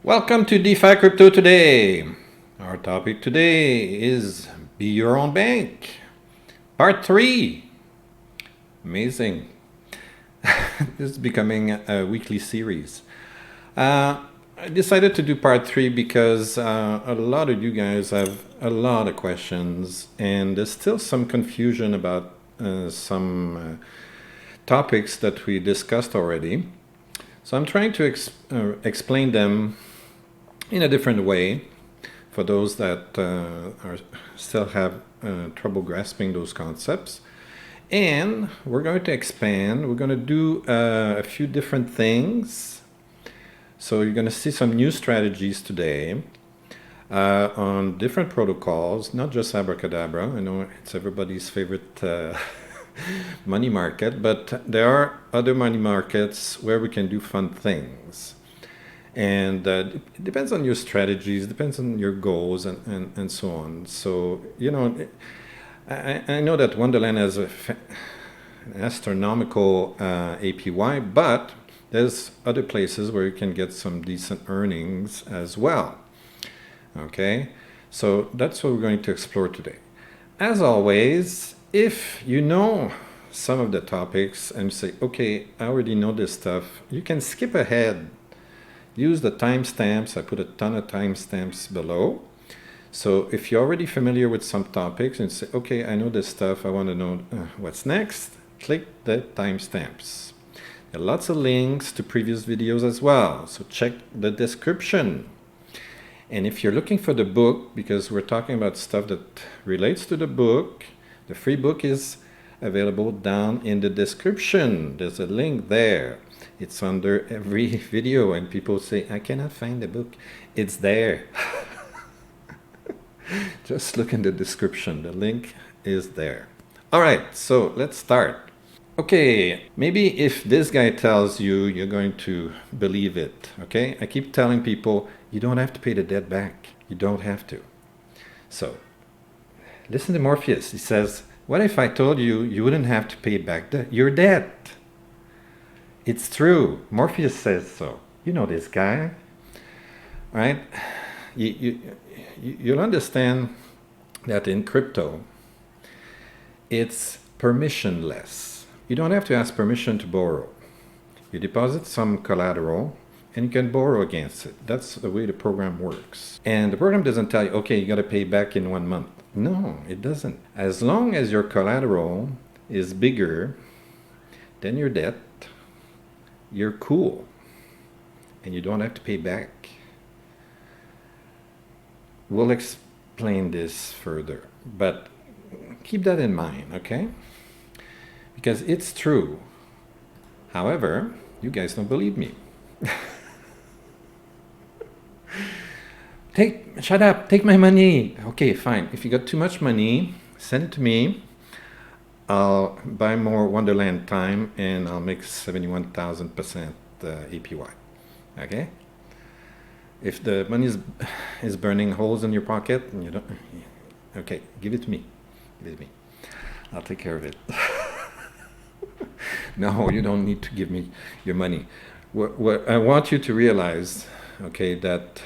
Welcome to DeFi Crypto Today. Our topic today is Be Your Own Bank, Part 3. Amazing. This is becoming a weekly series. I decided to do Part 3 because a lot of you guys have a lot of questions, and there's still some confusion about some topics that we discussed already. So I'm trying to explain them in a different way for those that still have trouble grasping those concepts. And we're going to expand. We're going to do a few different things. So you're going to see some new strategies today on different protocols, not just Abracadabra. I know it's everybody's favorite money market, but there are other money markets where we can do fun things. And it depends on your strategies, depends on your goals, and so on. So, you know, I know that Wonderland has an astronomical APY, but there's other places where you can get some decent earnings as well. Okay, so that's what we're going to explore today. As always, if you know some of the topics and you say, okay, I already know this stuff, you can skip ahead. Use the timestamps. I put a ton of timestamps below. So if you're already familiar with some topics and say, okay, I know this stuff, I want to know what's next, click the timestamps. There are lots of links to previous videos as well. So check the description. And if you're looking for the book, because we're talking about stuff that relates to the book, the free book is available down in the description. There's a link there. It's under every video, and people say, I cannot find the book. It's there. Just look in the description. The link is there. All right, so let's start. Okay, maybe if this guy tells you, you're going to believe it, okay? I keep telling people, you don't have to pay the debt back. You don't have to. So, listen to Morpheus. He says, what if I told you you wouldn't have to pay back your debt? It's true. Morpheus says so. You know this guy, right? You'll understand that in crypto, it's permissionless. You don't have to ask permission to borrow. You deposit some collateral and you can borrow against it. That's the way the program works. And the program doesn't tell you, okay, you got to pay back in 1 month. No, it doesn't. As long as your collateral is bigger than your debt, you're cool and you don't have to pay back. We'll explain this further, but keep that in mind, okay? Because it's true. However, you guys don't believe me. Shut up, take my money. Okay, fine. If you got too much money, send it to me. I'll buy more Wonderland time and I'll make 71,000% APY. Okay? If the money is burning holes in your pocket, and you don't, okay, give it to me. Give it to me. I'll take care of it. No, you don't need to give me your money. What I want you to realize, okay, that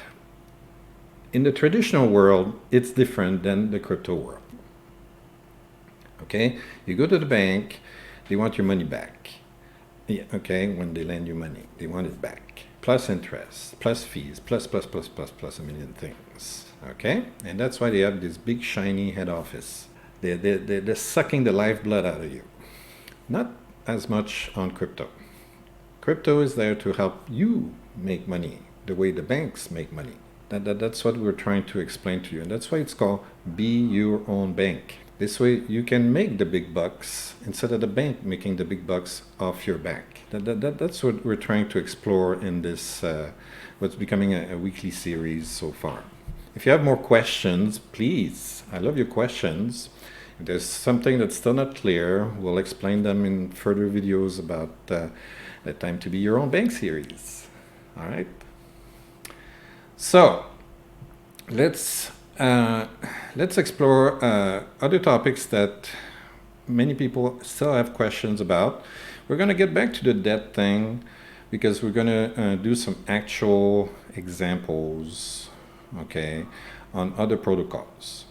in the traditional world, it's different than the crypto world. Okay, you go to the bank, they want your money back. Yeah, okay, when they lend you money, they want it back. Plus interest, plus fees, plus a million things. Okay, and that's why they have this big shiny head office. They're sucking the lifeblood out of you. Not as much on crypto. Crypto is there to help you make money the way the banks make money. That's what we're trying to explain to you, and that's why it's called Be Your Own Bank. This way you can make the big bucks instead of the bank making the big bucks off your back. That's what we're trying to explore in this, what's becoming a weekly series so far. If you have more questions, please, I love your questions. If there's something that's still not clear, we'll explain them in further videos about the Time to Be Your Own Bank series. All right? So, let's explore other topics that many people still have questions about. We're going to get back to the debt thing because we're going to do some actual examples, okay, on other protocols.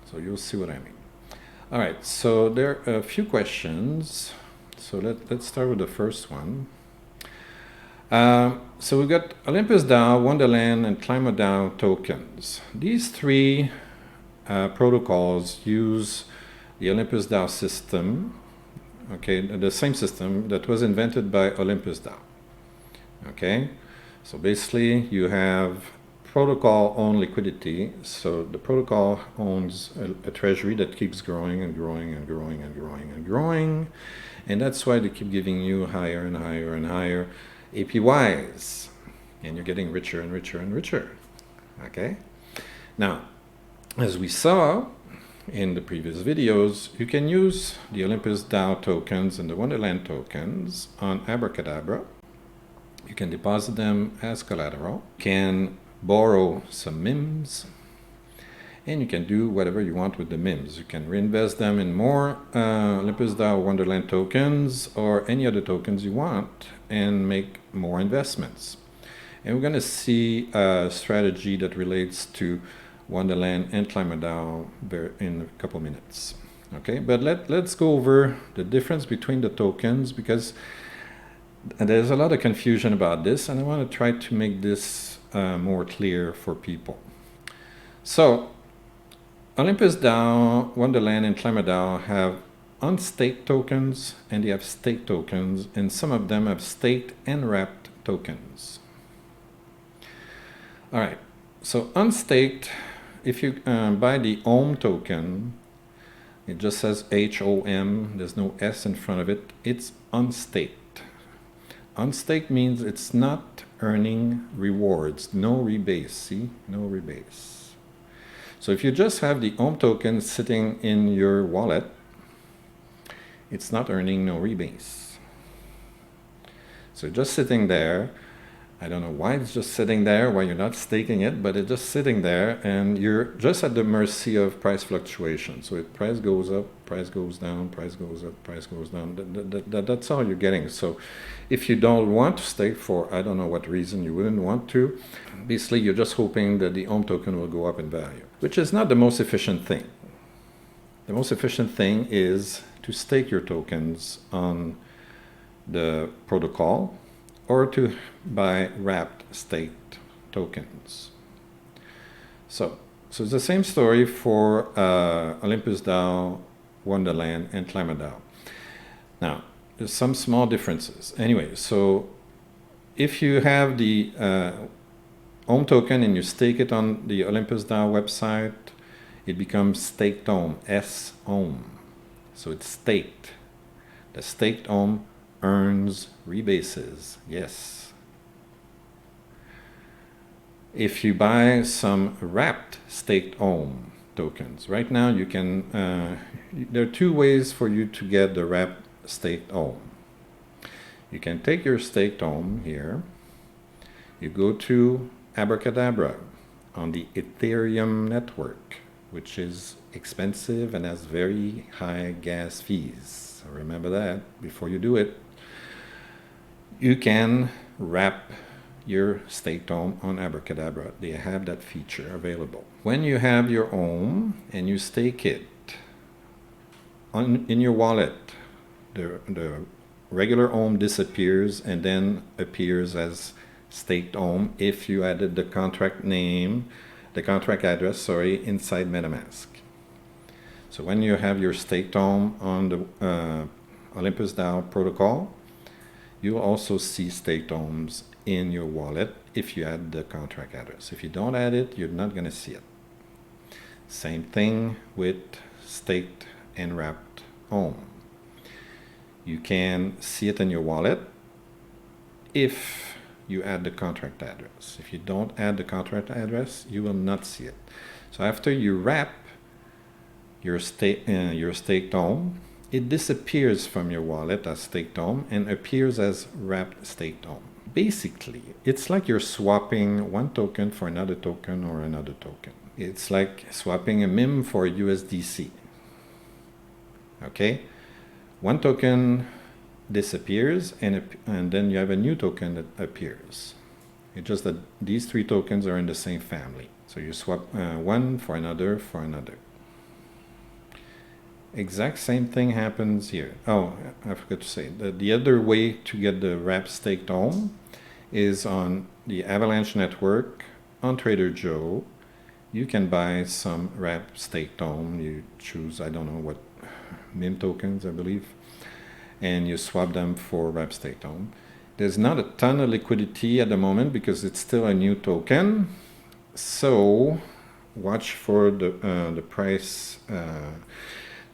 So you'll see what I mean. All right, so there are a few questions. So let's start with the first one. So we've got OlympusDAO, Wonderland, and KlimaDAO tokens. These three protocols use the OlympusDAO system, okay, the same system that was invented by OlympusDAO. Okay, so basically you have protocol own liquidity. So the protocol owns a treasury that keeps growing and growing and growing and growing and growing, and that's why they keep giving you higher and higher and higher APYs, and you're getting richer and richer and richer. Okay, now as we saw in the previous videos, you can use the OlympusDAO tokens and the Wonderland tokens on Abracadabra. You can deposit them as collateral, can borrow some MIMs, and you can do whatever you want with the MIMs. You can reinvest them in more OlympusDAO Wonderland tokens or any other tokens you want and make more investments. And we're going to see a strategy that relates to Wonderland and KlimaDAO in a couple minutes. Okay, but let's go over the difference between the tokens, because there's a lot of confusion about this, and I want to try to make this more clear for people. So OlympusDAO, Wonderland, and KlimaDAO have unstaked tokens, and they have staked tokens, and some of them have staked and wrapped tokens. All right, so unstaked, if you buy the OM token, it just says HOM, there's no S in front of it, it's unstaked. Unstaked means it's not earning rewards, no rebase, see, no rebase. So if you just have the OM token sitting in your wallet, it's not earning no rebase. So just sitting there, I don't know why it's just sitting there, why you're not staking it, but it's just sitting there, and you're just at the mercy of price fluctuation. So if price goes up, price goes down, price goes up, price goes down, that's all you're getting. So if you don't want to stake for, I don't know what reason you wouldn't want to, basically you're just hoping that the OM token will go up in value, which is not the most efficient thing. The most efficient thing is to stake your tokens on the protocol, or to buy wrapped staked tokens. So it's the same story for OlympusDAO, Wonderland, and KlimaDAO. Now, there's some small differences. Anyway, so if you have the OM token and you stake it on the OlympusDAO website, it becomes staked OM, S-OM. So it's staked. The staked OM earns rebases, yes. If you buy some wrapped staked OM tokens, right now you can, there are two ways for you to get the wrapped staked OM. You can take your staked OM here, you go to Abracadabra on the Ethereum network, which is expensive and has very high gas fees. So remember that before you do it. You can wrap your staked OM on Abracadabra. They have that feature available. When you have your OM and you stake it in your wallet, the regular OM disappears and then appears as staked OM if you added the contract name, the contract address, sorry, inside Metamask. So when you have your staked OM on the OlympusDAO protocol, you'll also see staked OMs in your wallet if you add the contract address. If you don't add it, you're not going to see it. Same thing with staked and wrapped OM. You can see it in your wallet if you add the contract address. If you don't add the contract address, you will not see it. So after you wrap your staked OM, it disappears from your wallet as staked OM and appears as wrapped staked OM. Basically, it's like you're swapping one token for another token or another token. It's like swapping a MIM for a USDC. Okay? One token disappears and then you have a new token that appears. It's just that these three tokens are in the same family. So you swap one for another for another. Exact same thing happens here. Oh, I forgot to say, the other way to get the wrap staked home is on the Avalanche network on Trader Joe. You can buy some wrap staked home. You choose, I don't know what, MIM tokens, I believe, and you swap them for wrap staked home. There's not a ton of liquidity at the moment because it's still a new token. So watch for the price.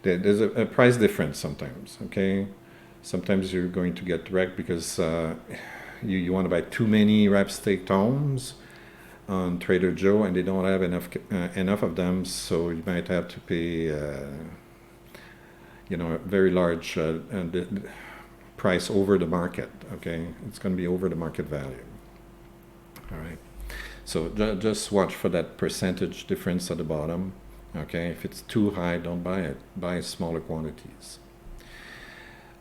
There's a price difference sometimes, okay? Sometimes you're going to get wrecked because you want to buy too many wrap staked homes on Trader Joe and they don't have enough of them, so you might have to pay a very large price over the market, okay? It's going to be over the market value. All right, so just watch for that percentage difference at the bottom, okay? If it's too high, don't buy it. Buy smaller quantities.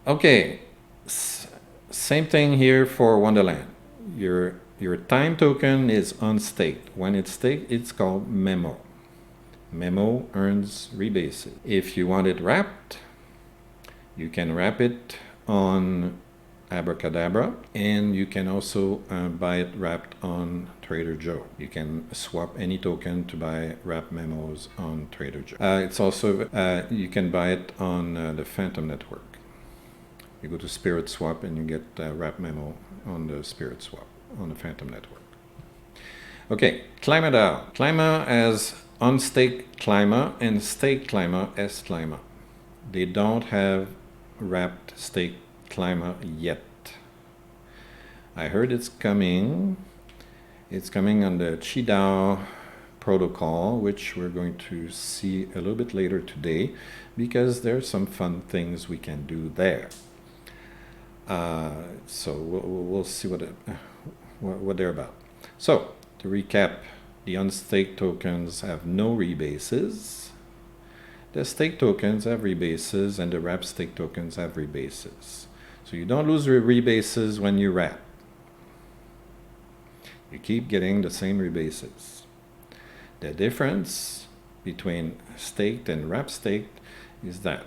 Okay, same thing here for Wonderland. Your time token is unstaked. When it's staked, it's called MAMO. MAMO earns rebases. If you want it wrapped, you can wrap it on Abracadabra, and you can also buy it wrapped on Trader Joe. You can swap any token to buy wrap memos on Trader Joe. It's also, you can buy it on the Phantom network. You go to Spirit Swap and you get wrap memo on the Spirit Swap on the Phantom network. Okay, KlimaDAO. KLIMA has unstaked KLIMA and staked KLIMA as KLIMA. They don't have wrapped staked KLIMA yet. I heard it's coming. It's coming on the QDAO protocol, which we're going to see a little bit later today, because there's some fun things we can do there. So we'll see what they're about. So to recap, the unstaked tokens have no rebases. The stake tokens have rebases, and the wrap stake tokens have rebases. So you don't lose your rebases when you wrap. You keep getting the same rebases. The difference between staked and wrap staked is that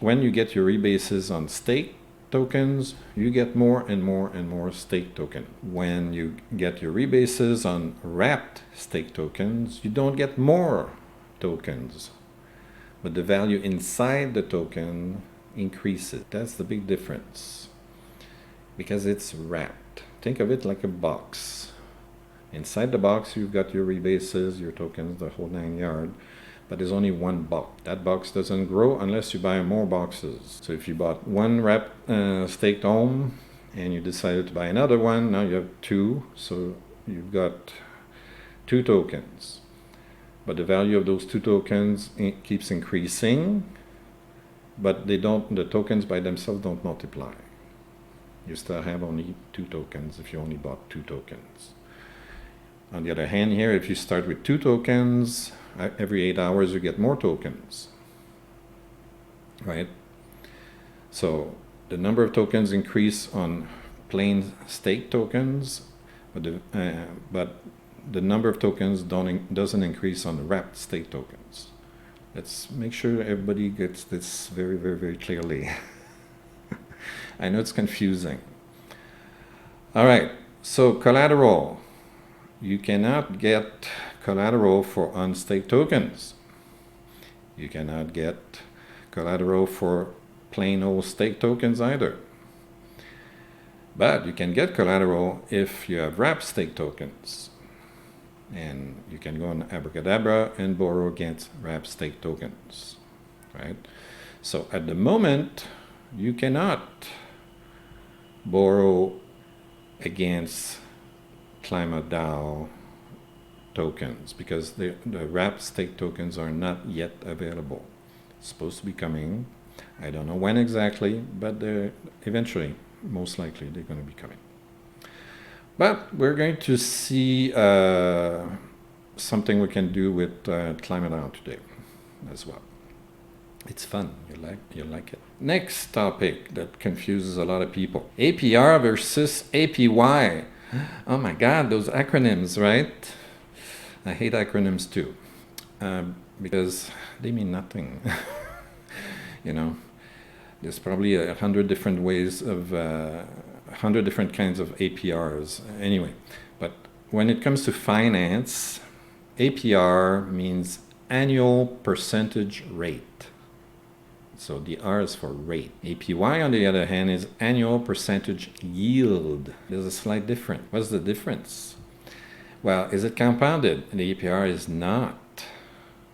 when you get your rebases on stake tokens, you get more and more and more stake token. When you get your rebases on wrapped stake tokens, you don't get more tokens, but the value inside the token increases. That's the big difference, because it's wrapped. Think of it like a box. Inside the box, you've got your rebases, your tokens, the whole 9 yards, but there's only one box. That box doesn't grow unless you buy more boxes. So if you bought one wrap staked home and you decided to buy another one, now you have two, so you've got 2 tokens. But the value of those 2 tokens keeps increasing, but the tokens by themselves don't multiply. You still have only 2 tokens if you only bought 2 tokens. On the other hand here, if you start with 2 tokens, every 8 hours you get more tokens, right? So the number of tokens increase on plain stake tokens, but the number of tokens doesn't increase on the wrapped stake tokens. Let's make sure everybody gets this very, very, very clearly. I know it's confusing. All right, so collateral. You cannot get collateral for unstaked tokens. You cannot get collateral for plain old stake tokens either. But you can get collateral if you have wrapped stake tokens. And you can go on Abracadabra and borrow against wrapped stake tokens, right? So at the moment, you cannot borrow against KlimaDAO tokens because the wrapped stake tokens are not yet available. It's supposed to be coming. I don't know when exactly, but they're eventually, most likely, they're going to be coming. But we're going to see something we can do with KlimaDAO today as well. It's fun. You like it. Next topic that confuses a lot of people: APR versus APY. Oh my God, those acronyms, right? I hate acronyms too, because they mean nothing. You know, there's probably 100 different ways of, 100 different kinds of APRs. Anyway, but when it comes to finance, APR means annual percentage rate. So the R is for rate. APY, on the other hand, is annual percentage yield. There's a slight difference. What's the difference? Well, is it compounded? And the APR is not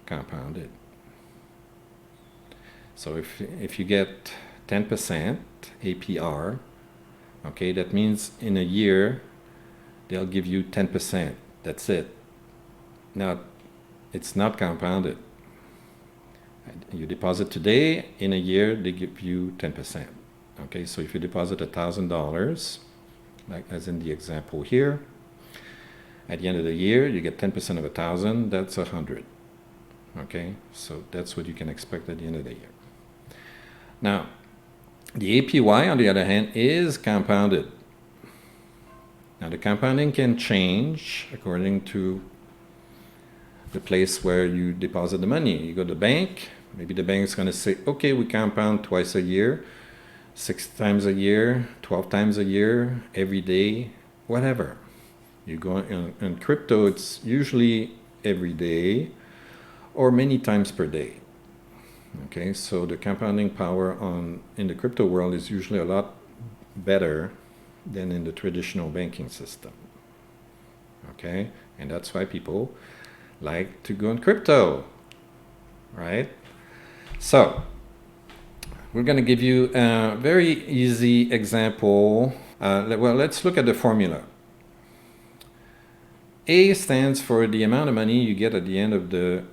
compounded. So if you get 10% APR, okay, that means in a year they'll give you 10%. That's it. Now, it's not compounded. You deposit today, in a year they give you 10%. Okay, so if you deposit $1,000, like as in the example here, at the end of the year you get 10% of 1,000, that's 100. Okay, so that's what you can expect at the end of the year. Now, the APY, on the other hand, is compounded. Now, the compounding can change according to the place where you deposit the money. You go to the bank, maybe the bank is going to say, okay, we compound twice a year, 6 times a year, 12 times a year, every day, whatever. You go in crypto, it's usually every day or many times per day. Okay, so the compounding power in the crypto world is usually a lot better than in the traditional banking system. Okay, and that's why people like to go in crypto, right? So we're going to give you a very easy example. Well, let's look at the formula. A stands for the amount of money you get at the end of the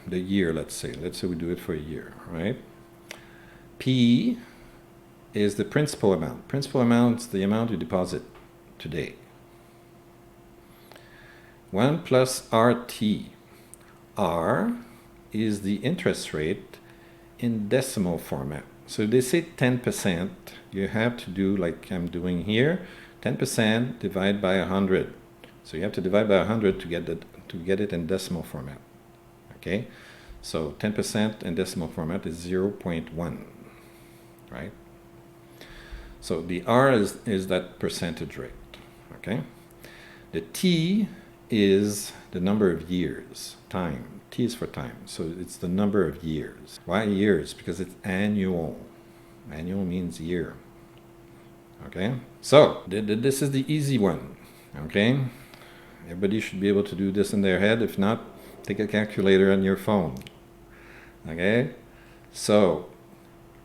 year, let's say we do it for a year, right? P is the principal amount. Principal amount is the amount you deposit today. 1 plus RT. R is the interest rate in decimal format. So if they say 10%, you have to do like I'm doing here, 10% divide by 100. So you have to divide by 100 to get it in decimal format. Okay, so 10% in decimal format is 0.1, right? So the R is that percentage rate, okay? The T is the number of years, time. T is for time, so it's the number of years. Why years? Because it's annual. Annual means year, okay? So this is the easy one, okay? Everybody should be able to do this in their head. If not, take a calculator on your phone. Okay? So,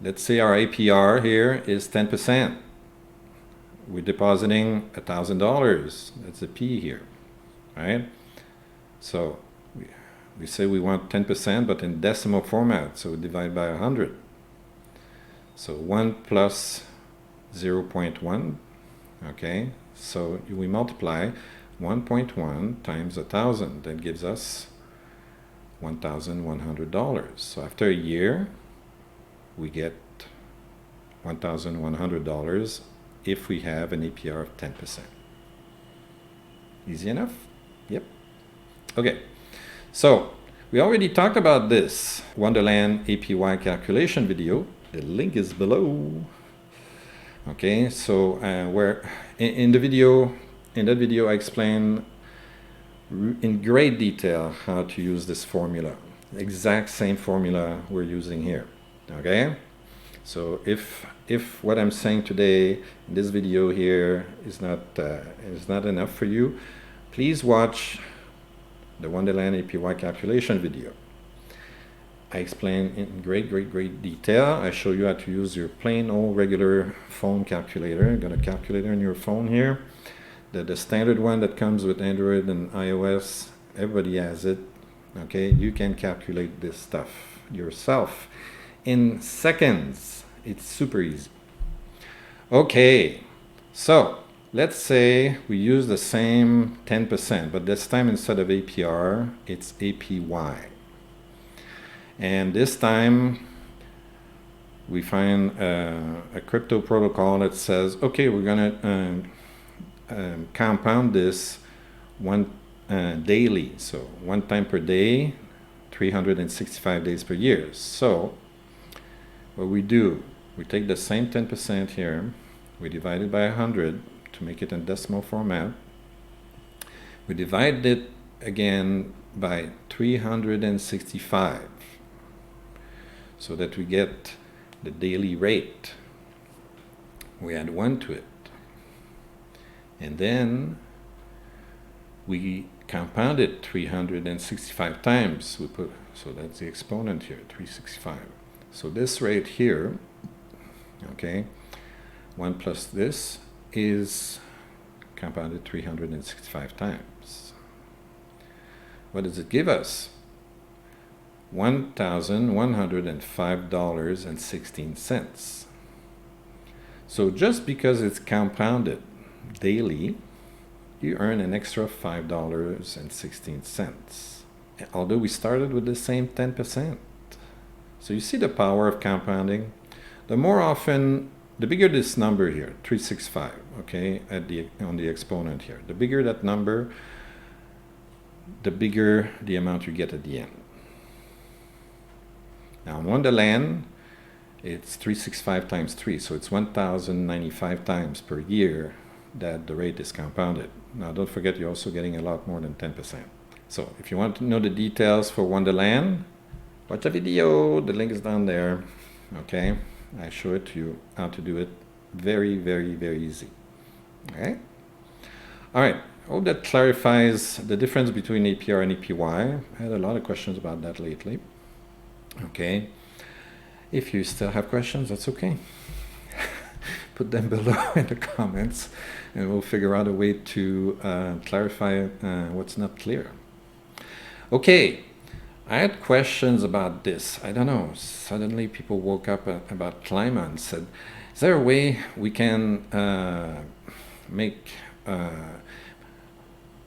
let's say our APR here is 10%. We're depositing $1,000. That's a P here. Right? So, we say we want 10%, but in decimal format. So, we divide by 100. So, 1 plus 0.1. Okay? So, we multiply 1.1 times 1,000. That gives us $1,100. So after a year, we get $1,100 if we have an APR of 10%. Easy enough? Yep. Okay. So we already talked about this Wonderland APY calculation video. The link is below. Okay. So where in that video I explain in great detail how to use this formula. Exact same formula we're using here. Okay? So if what I'm saying today in this video here is not enough for you, please watch the Wonderland APY calculation video. I explain in great detail. I show you how to use your plain old regular phone calculator. You got a calculator in your phone here. The standard one that comes with Android and iOS, everybody has it. Okay, you can calculate this stuff yourself in seconds. It's super easy. Okay, so let's say we use the same 10%, but this time instead of APR, it's APY. And this time we find a crypto protocol that says, okay, we're gonna compound this daily. So 1 time per day, 365 days per year. So what we do, we take the same 10% here, we divide it by 100 to make it in decimal format. We divide it again by 365 so that we get the daily rate. We add 1 to it. And then we compound it 365 times. So that's the exponent here, 365. So this rate here, okay, 1 plus this is compounded 365 times. What does it give us? $1,105.16. So just because it's compounded daily, you earn an extra $5.16. Although we started with the same 10%. So you see the power of compounding? The more often, the bigger this number here, 365, okay, on the exponent here. The bigger that number, the bigger the amount you get at the end. Now in Wonderland, it's 365 times 3, so it's 1,095 times per year that the rate is compounded. Now don't forget, you're also getting a lot more than 10%. So if you want to know the details for Wonderland, watch the video, the link is down there, okay? I show it to you how to do it very, very, very easy, okay? All right, hope that clarifies the difference between APR and APY. I had a lot of questions about that lately, okay? If you still have questions, that's okay. Put them below in the comments and we'll figure out a way to clarify what's not clear. Okay, I had questions about this. I don't know, suddenly people woke up about KLIMA and said, is there a way we can make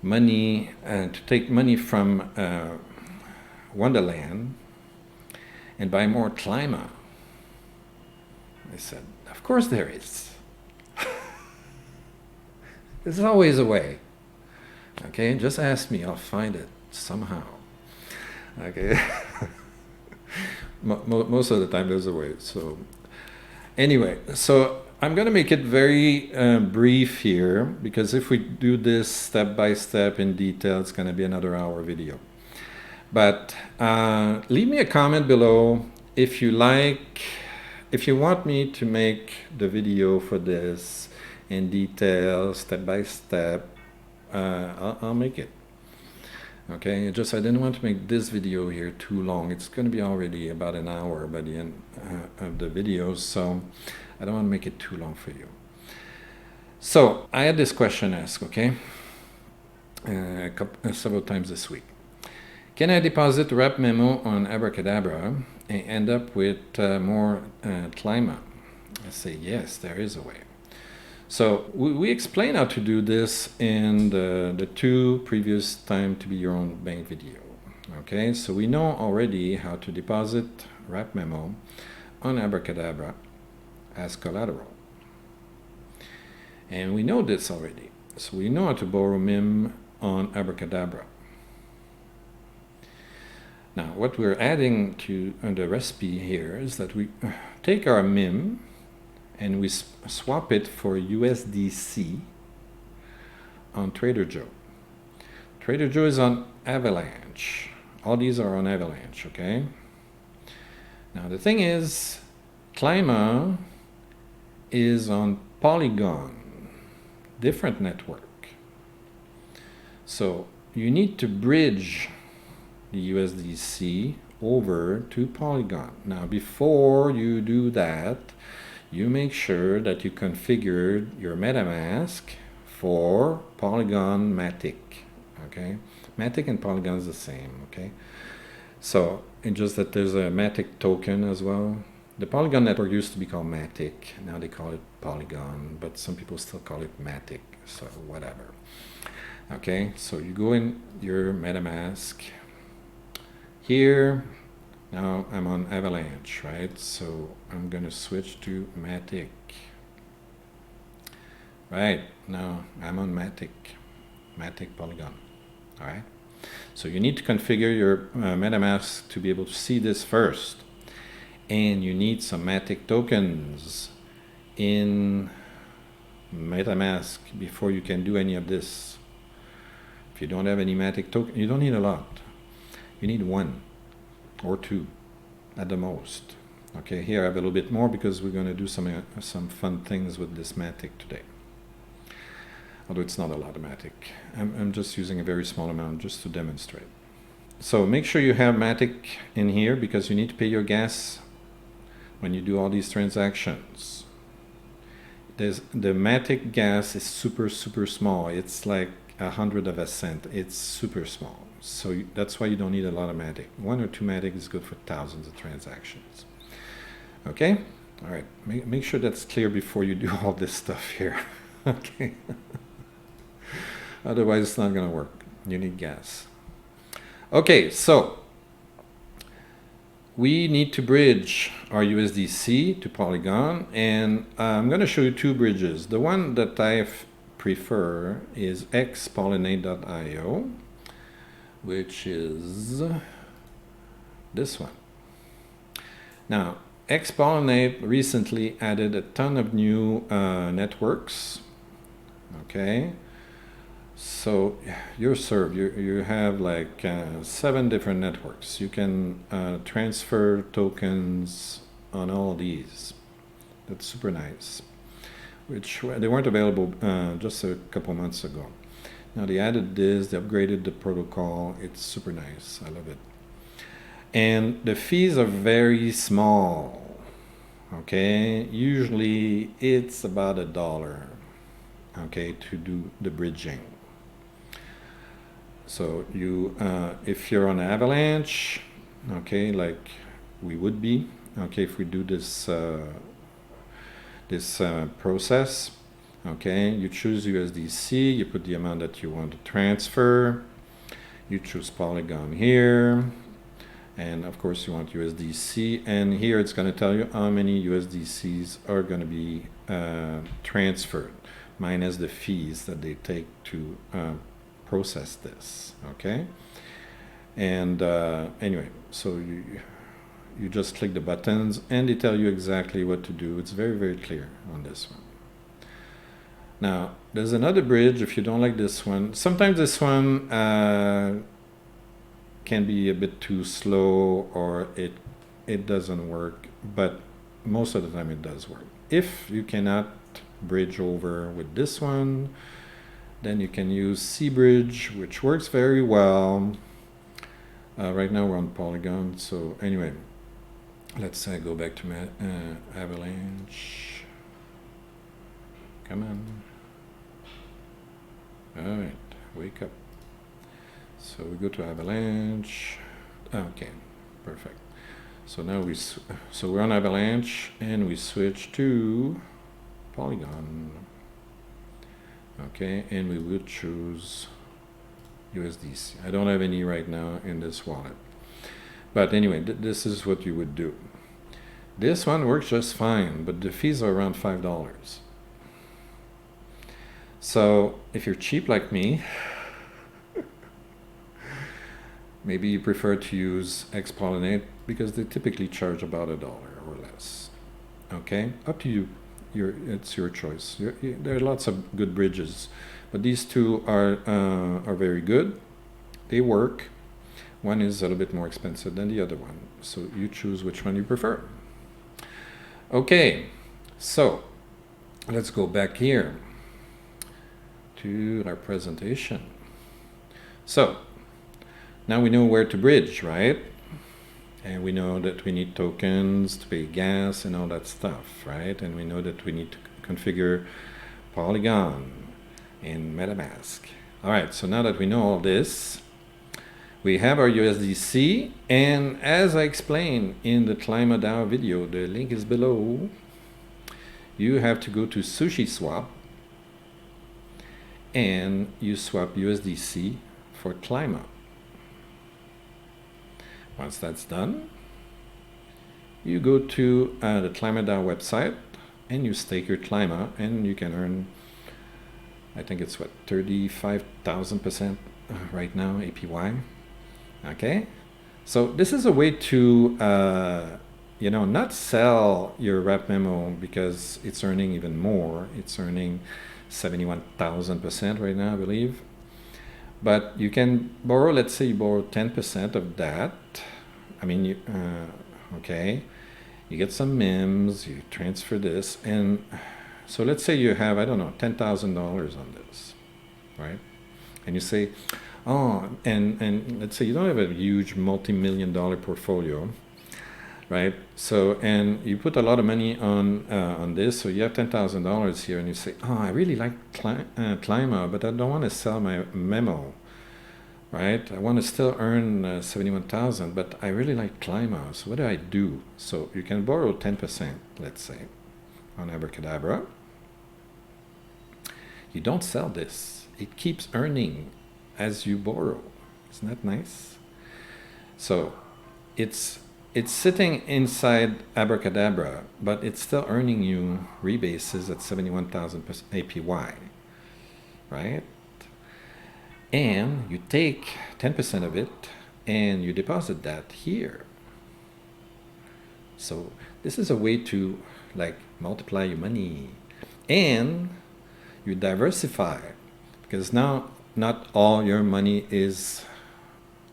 money, to take money from Wonderland and buy more KLIMA? I said, of course there is. There's always a way. Okay, just ask me, I'll find it somehow. Okay. Most of the time there's a way. So anyway, so I'm going to make it very brief here, because if we do this step by step in detail, it's going to be another hour video. But leave me a comment below if you like, if you want me to make the video for this in detail, step by step, I'll make it. Okay, I didn't want to make this video here too long. It's going to be already about an hour by the end of the video, so I don't want to make it too long for you. So I had this question asked, okay, several times this week. Can I deposit wMEMO on Abracadabra and end up with more KLIMA? I say yes, there is a way. So we explain how to do this in the 2 previous time to be your own bank video. Okay, so we know already how to deposit wMEMO on Abracadabra as collateral. And we know this already. So we know how to borrow MIM on Abracadabra. Now what we're adding to the recipe here is that we take our MIM and we swap it for USDC on Trader Joe. Trader Joe is on Avalanche. All these are on Avalanche, okay? Now the thing is, KLIMA is on Polygon, different network. So you need to bridge the USDC over to Polygon. Now before you do that, you make sure that you configured your Metamask for Polygon MATIC, okay? MATIC and Polygon is the same, okay? So it's just that there's a MATIC token as well. The Polygon network used to be called MATIC, now they call it Polygon, but some people still call it MATIC, so whatever. Okay, so you go in your Metamask. Here, now I'm on Avalanche, right? So I'm going to switch to MATIC. Right, now I'm on MATIC Polygon. All right, so you need to configure your MetaMask to be able to see this first. And you need some MATIC tokens in Metamask before you can do any of this. If you don't have any MATIC token, you don't need a lot. You need 1 or 2 at the most. Okay, here I have a little bit more because we're going to do some fun things with this MATIC today. Although it's not a lot of MATIC. I'm just using a very small amount just to demonstrate. So make sure you have MATIC in here because you need to pay your gas when you do all these transactions. The MATIC gas is super small. It's like 100 of a cent. It's super small. So that's why you don't need a lot of MATIC. 1 or 2 MATIC is good for thousands of transactions. Okay? All right. Make sure that's clear before you do all this stuff here. Okay? Otherwise, it's not going to work. You need gas. Okay, so we need to bridge our USDC to Polygon, and I'm going to show you 2 bridges. The one that I prefer is xpollinate.io, which is this one. Now, xPollinate recently added a ton of new networks. Okay, so you're served. You have like 7 different networks. You can transfer tokens on all these. That's super nice. Which they weren't available just a couple months ago. Now they added this. They upgraded the protocol. It's super nice. I love it. And the fees are very small. Okay, usually it's about $1. Okay, to do the bridging. So you, if you're on Avalanche, okay, like we would be, okay, if we do this process, okay, you choose USDC, you put the amount that you want to transfer, you choose Polygon here, and of course you want USDC, and here it's going to tell you how many USDCs are going to be transferred, minus the fees that they take to process this. Okay, and anyway, so you just click the buttons and they tell you exactly what to do. It's very clear on this one. Now there's another bridge. If you don't like this one, sometimes this one can be a bit too slow, or it doesn't work, but most of the time it does work. If you cannot bridge over with this one, then you can use cBridge, which works very well. Right now we're on Polygon, so anyway, let's go back to Avalanche. Come on. All right, wake up. So we go to Avalanche. Okay, perfect. So now we're on Avalanche and we switch to Polygon. Okay, and we will choose USDC. I don't have any right now in this wallet. But anyway, this is what you would do. This one works just fine, but the fees are around $5. So if you're cheap like me, maybe you prefer to use xPollinate because they typically charge about $1 or less. Okay, up to you. It's your choice. There are lots of good bridges, but these 2 are very good. They work. One is a little bit more expensive than the other one, so you choose which one you prefer. Okay, so let's go back here to our presentation. So now we know where to bridge, right? And we know that we need tokens to pay gas and all that stuff, right? And we know that we need to configure Polygon in Metamask. All right, so now that we know all this, we have our USDC, and as I explained in the KlimaDAO video, the link is below, you have to go to SushiSwap and you swap USDC for KLIMA. Once that's done, you go to the KlimaDAO website and you stake your KLIMA, and you can earn I think it's what, 35,000% right now, APY. Okay, so this is a way to not sell your wMEMO because it's earning even more. It's earning 71,000% right now, I believe. But you can borrow, let's say you borrow 10% of that. I mean, okay, you get some MIMs, you transfer this, and so let's say you have, I don't know, $10,000 on this, right? And you say, oh, and let's say you don't have a huge multi-million-dollar portfolio, right? So, and you put a lot of money on this, so you have $10,000 here, and you say, oh, I really like KLIMA, but I don't want to sell my memo, right? I want to still earn 71,000, but I really like KLIMA, so what do I do? So you can borrow 10%, let's say, on Abracadabra. You don't sell this. It keeps earning as you borrow. Isn't that nice? So it's sitting inside Abracadabra, but it's still earning you rebases at 71,000 APY, right? And you take 10% of it and you deposit that here. So this is a way to like multiply your money, and you diversify, because now not all your money is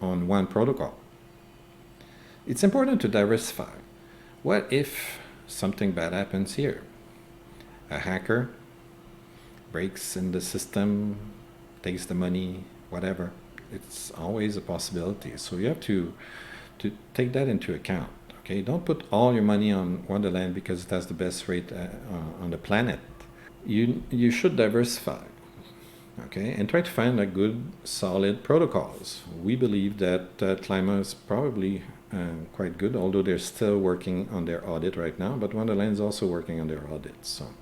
on one protocol. It's important to diversify. What if something bad happens here? A hacker breaks in the system, takes the money, whatever. It's always a possibility. So you have to take that into account. Okay, don't put all your money on Wonderland because it has the best rate on the planet. You should diversify. Okay, and try to find a good, solid protocols. We believe that KLIMA is probably quite good, although they're still working on their audit right now, but Wonderland is also working on their audit. So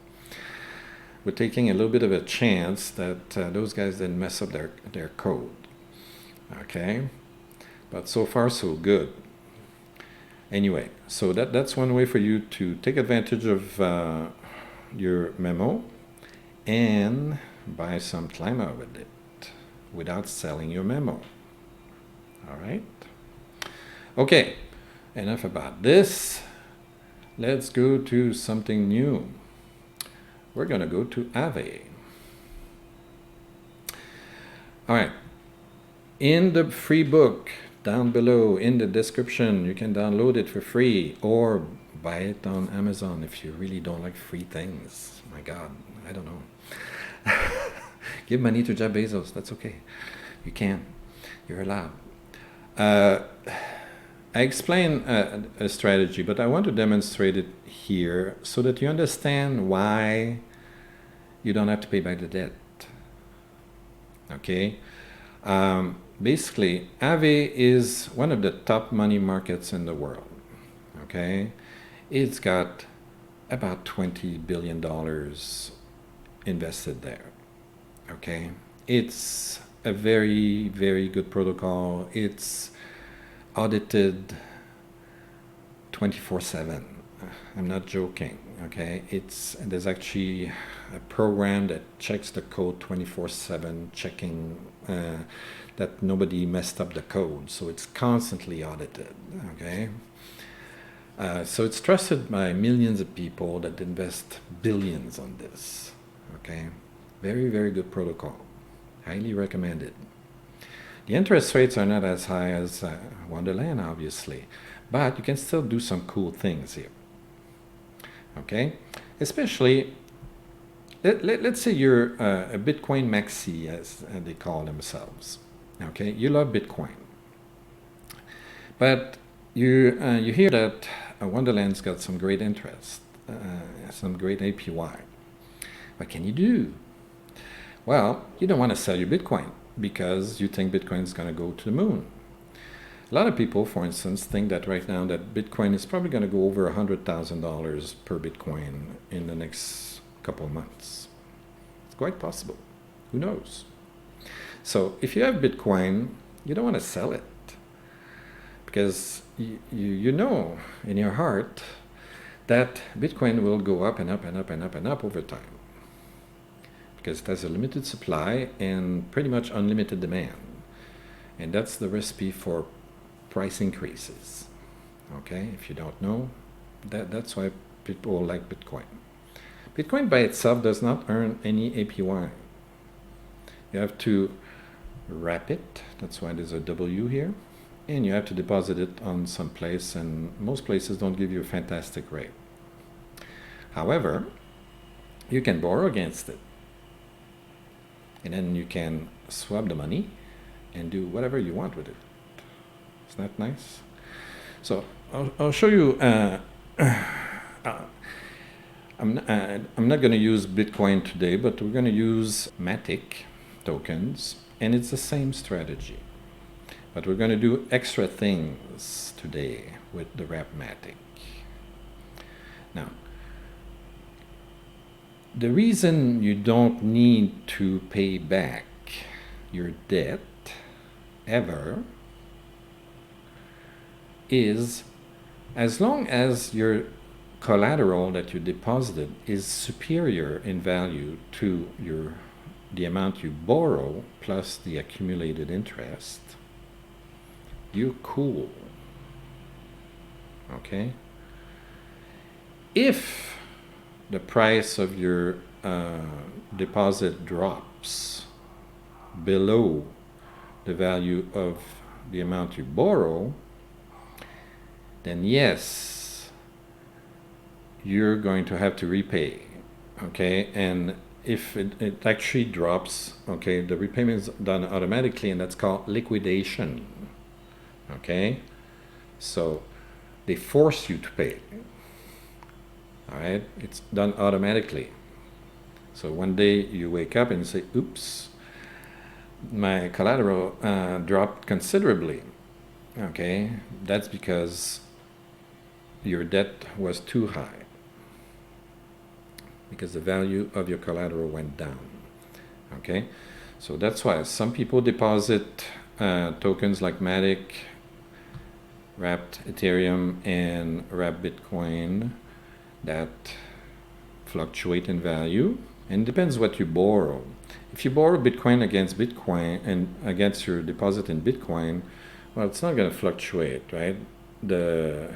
we're taking a little bit of a chance that those guys didn't mess up their code. Okay, but so far so good. Anyway, so that's one way for you to take advantage of your memo and buy some KLIMA with it without selling your memo. All right. Okay, enough about this. Let's go to something new. We're going to go to AAVE. All right. In the free book down below in the description, you can download it for free or buy it on Amazon if you really don't like free things. My God, I don't know. Give money to Jeff Bezos. That's okay. You can. You're allowed. I explain a strategy, but I want to demonstrate it here so that you understand why you don't have to pay back the debt. Okay. Basically, AAVE is one of the top money markets in the world. Okay. It's got about $20 billion invested there. Okay, it's a very, very good protocol. It's audited 24/7. I'm not joking. Okay, there's actually a program that checks the code 24/7, checking that nobody messed up the code. So it's constantly audited. Okay, so it's trusted by millions of people that invest billions on this. Okay. Very, very good protocol. Highly recommended. The interest rates are not as high as Wonderland, obviously, but you can still do some cool things here. Okay? Especially, let's say you're a Bitcoin maxi, as they call themselves. Okay? You love Bitcoin. But you hear that Wonderland's got some great interest, some great APY. What can you do? Well, you don't want to sell your Bitcoin because you think Bitcoin is going to go to the moon. A lot of people, for instance, think that right now that Bitcoin is probably going to go over $100,000 per Bitcoin in the next couple of months. It's quite possible. Who knows? So if you have Bitcoin, you don't want to sell it because you know in your heart that Bitcoin will go up and up and up and up and up over time. because it has a limited supply and pretty much unlimited demand. And that's the recipe for price increases. Okay, if you don't know, that's why people like Bitcoin. Bitcoin by itself does not earn any APY. You have to wrap it, that's why there's a W here, and you have to deposit it on some place, and most places don't give you a fantastic rate. However, you can borrow against it, and then you can swap the money and do whatever you want with it. Isn't that nice? So I'll show you. I'm not going to use Bitcoin today, but we're going to use MATIC tokens, and it's the same strategy. But we're going to do extra things today with the wMEMO. Now, the reason you don't need to pay back your debt ever is as long as your collateral that you deposited is superior in value to the amount you borrow plus the accumulated interest, you're cool. Okay? If the price of your deposit drops below the value of the amount you borrow, then yes, you're going to have to repay. Okay? And if it actually drops, okay, the repayment is done automatically, and that's called liquidation. Okay? So they force you to pay. All right? It's done automatically. So one day you wake up and you say, oops, my collateral dropped considerably. Okay? That's because your debt was too high, because the value of your collateral went down. Okay? So that's why some people deposit tokens like MATIC, wrapped Ethereum, and wrapped Bitcoin that fluctuate in value, and it depends what you borrow. If you borrow Bitcoin against Bitcoin and against your deposit in Bitcoin, well, it's not going to fluctuate, right? The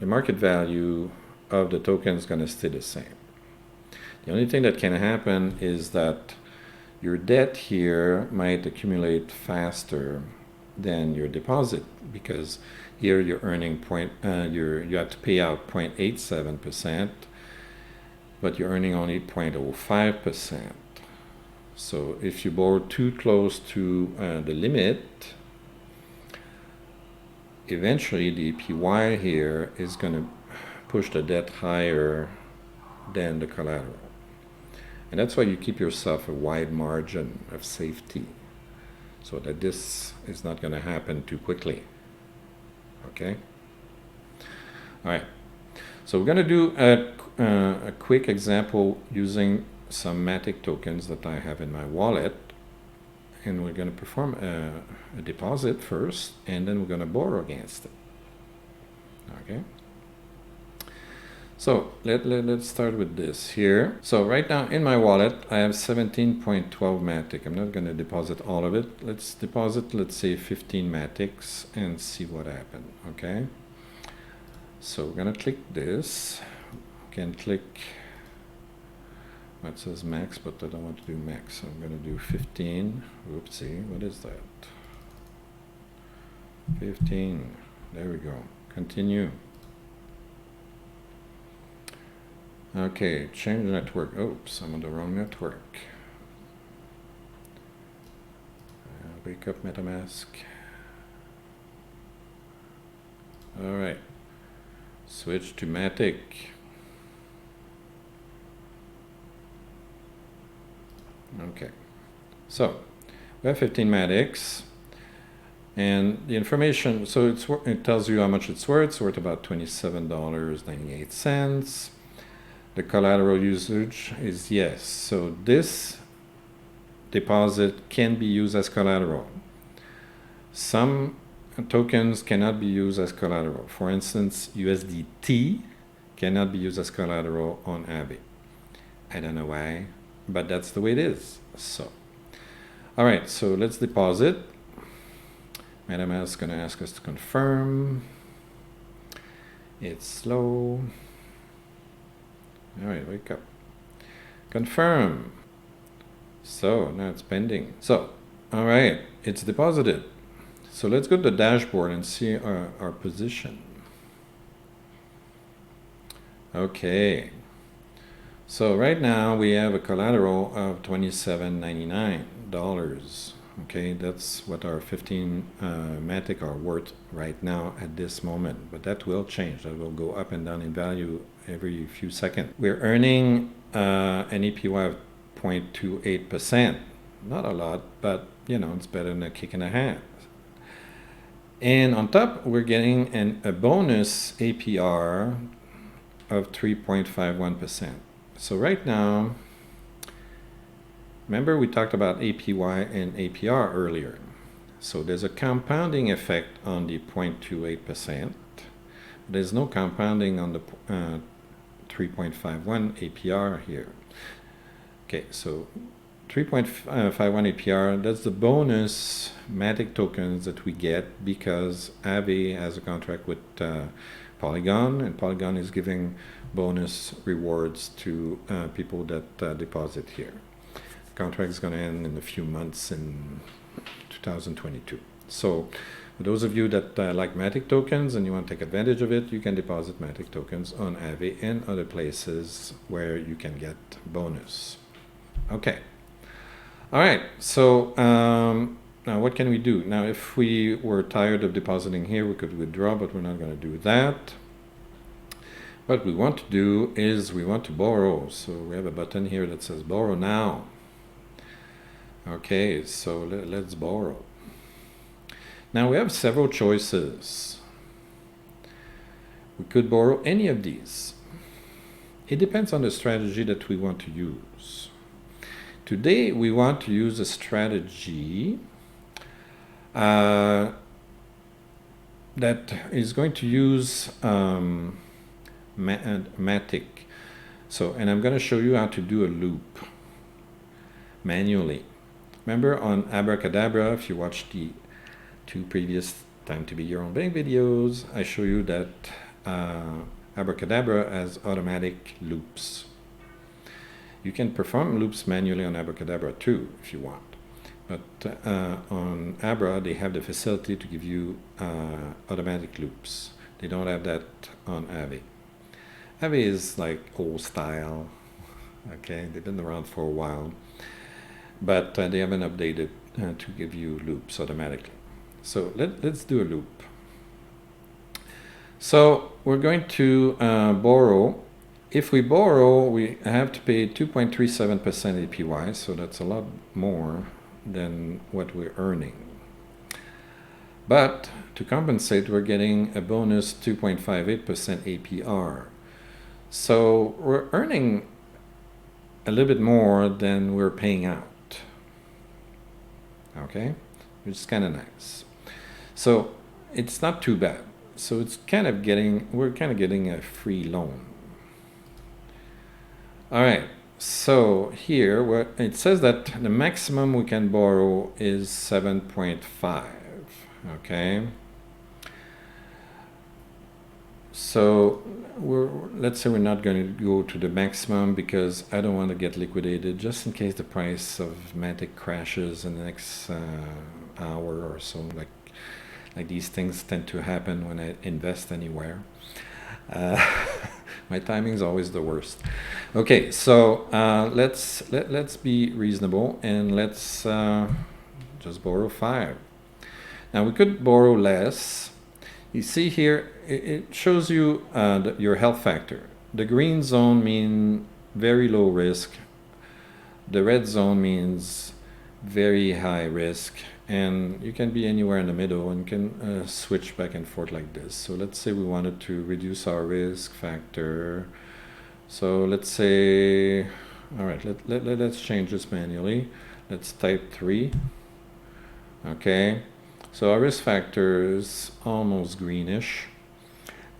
market value of the token is going to stay the same. The only thing that can happen is that your debt here might accumulate faster than your deposit, because here you're earning you have to pay out 0.87%, but you're earning only 0.05%. So if you borrow too close to the limit, eventually the APY here is going to push the debt higher than the collateral. And that's why you keep yourself a wide margin of safety, so that this is not going to happen too quickly. Okay? All right. So we're going to do a quick example using some MATIC tokens that I have in my wallet. And we're going to perform a deposit first, and then we're going to borrow against it. Okay? So let's start with this here. So right now in my wallet, I have 17.12 MATIC. I'm not going to deposit all of it. Let's deposit, let's say, 15 MATICs and see what happens. Okay? So we're going to click this. We can click, it says max, but I don't want to do max. So I'm going to do 15. Oopsie, what is that? 15. There we go. Continue. Okay, change network. Oops, I'm on the wrong network. Wake up, Metamask. All right. Switch to MATIC. Okay. So we have 15 MATICs, and the information. So it tells you how much it's worth. It's worth about $27.98. The collateral usage is yes. So this deposit can be used as collateral. Some tokens cannot be used as collateral. For instance, USDT cannot be used as collateral on AAVE. I don't know why. but that's the way it is. So, all right, so let's deposit. Metamask is going to ask us to confirm. It's slow. All right, wake up. Confirm. So now it's pending. So, all right, it's deposited. So let's go to the dashboard and see our position. Okay. So right now we have a collateral of $27.99. Okay, that's what our 15 MATIC are worth right now at this moment. But that will change. That will go up and down in value every few seconds. We're earning an APY of 0.28%. Not a lot, but you know, it's better than a kick in the hand. And on top, we're getting a bonus APR of 3.51%. So right now, remember we talked about APY and APR earlier. So there's a compounding effect on the 0.28%. There's no compounding on the 3.51 APR here. Okay, so 3.51 APR, that's the bonus MATIC tokens that we get because AAVE has a contract with Polygon, and Polygon is giving bonus rewards to people that deposit here. The contract is going to end in a few months in 2022. So for those of you that like MATIC tokens and you want to take advantage of it, you can deposit MATIC tokens on AAVE and other places where you can get bonus. Okay. All right. So now what can we do? Now if we were tired of depositing here, we could withdraw, but we're not going to do that. What we want to do is we want to borrow. So we have a button here that says borrow now. Okay, so let's borrow. Now we have several choices. We could borrow any of these. It depends on the strategy that we want to use. Today we want to use a strategy that is going to use MATIC. So, and I'm going to show you how to do a loop manually. Remember on Abracadabra, if you watch the 2 previous Time to Be Your Own Bank videos, I show you that Abracadabra has automatic loops. You can perform loops manually on Abracadabra too, if you want. But on Abra, they have the facility to give you automatic loops. They don't have that on AAVE. AAVE is like old style. Okay, they've been around for a while, but they haven't updated to give you loops automatically. So let's do a loop. So we're going to borrow. If we borrow, we have to pay 2.37% APY, so that's a lot more than what we're earning. But to compensate, we're getting a bonus 2.58% APR. So we're earning a little bit more than we're paying out. Okay, which is kind of nice. So it's not too bad. So it's kind of we're kind of getting a free loan. All right, so here it says that the maximum we can borrow is 7.5. Okay. So let's say we're not going to go to the maximum because I don't want to get liquidated just in case the price of MATIC crashes in the next hour or so. Like these things tend to happen when I invest anywhere. My timing is always the worst. Okay, so let's be reasonable and let's just borrow 5. Now we could borrow less. You see here, it shows you your health factor. The green zone means very low risk. The red zone means very high risk. And you can be anywhere in the middle and can switch back and forth like this. So let's say we wanted to reduce our risk factor. So let's say, all right, let's change this manually. Let's type 3. Okay. So our risk factor is almost greenish.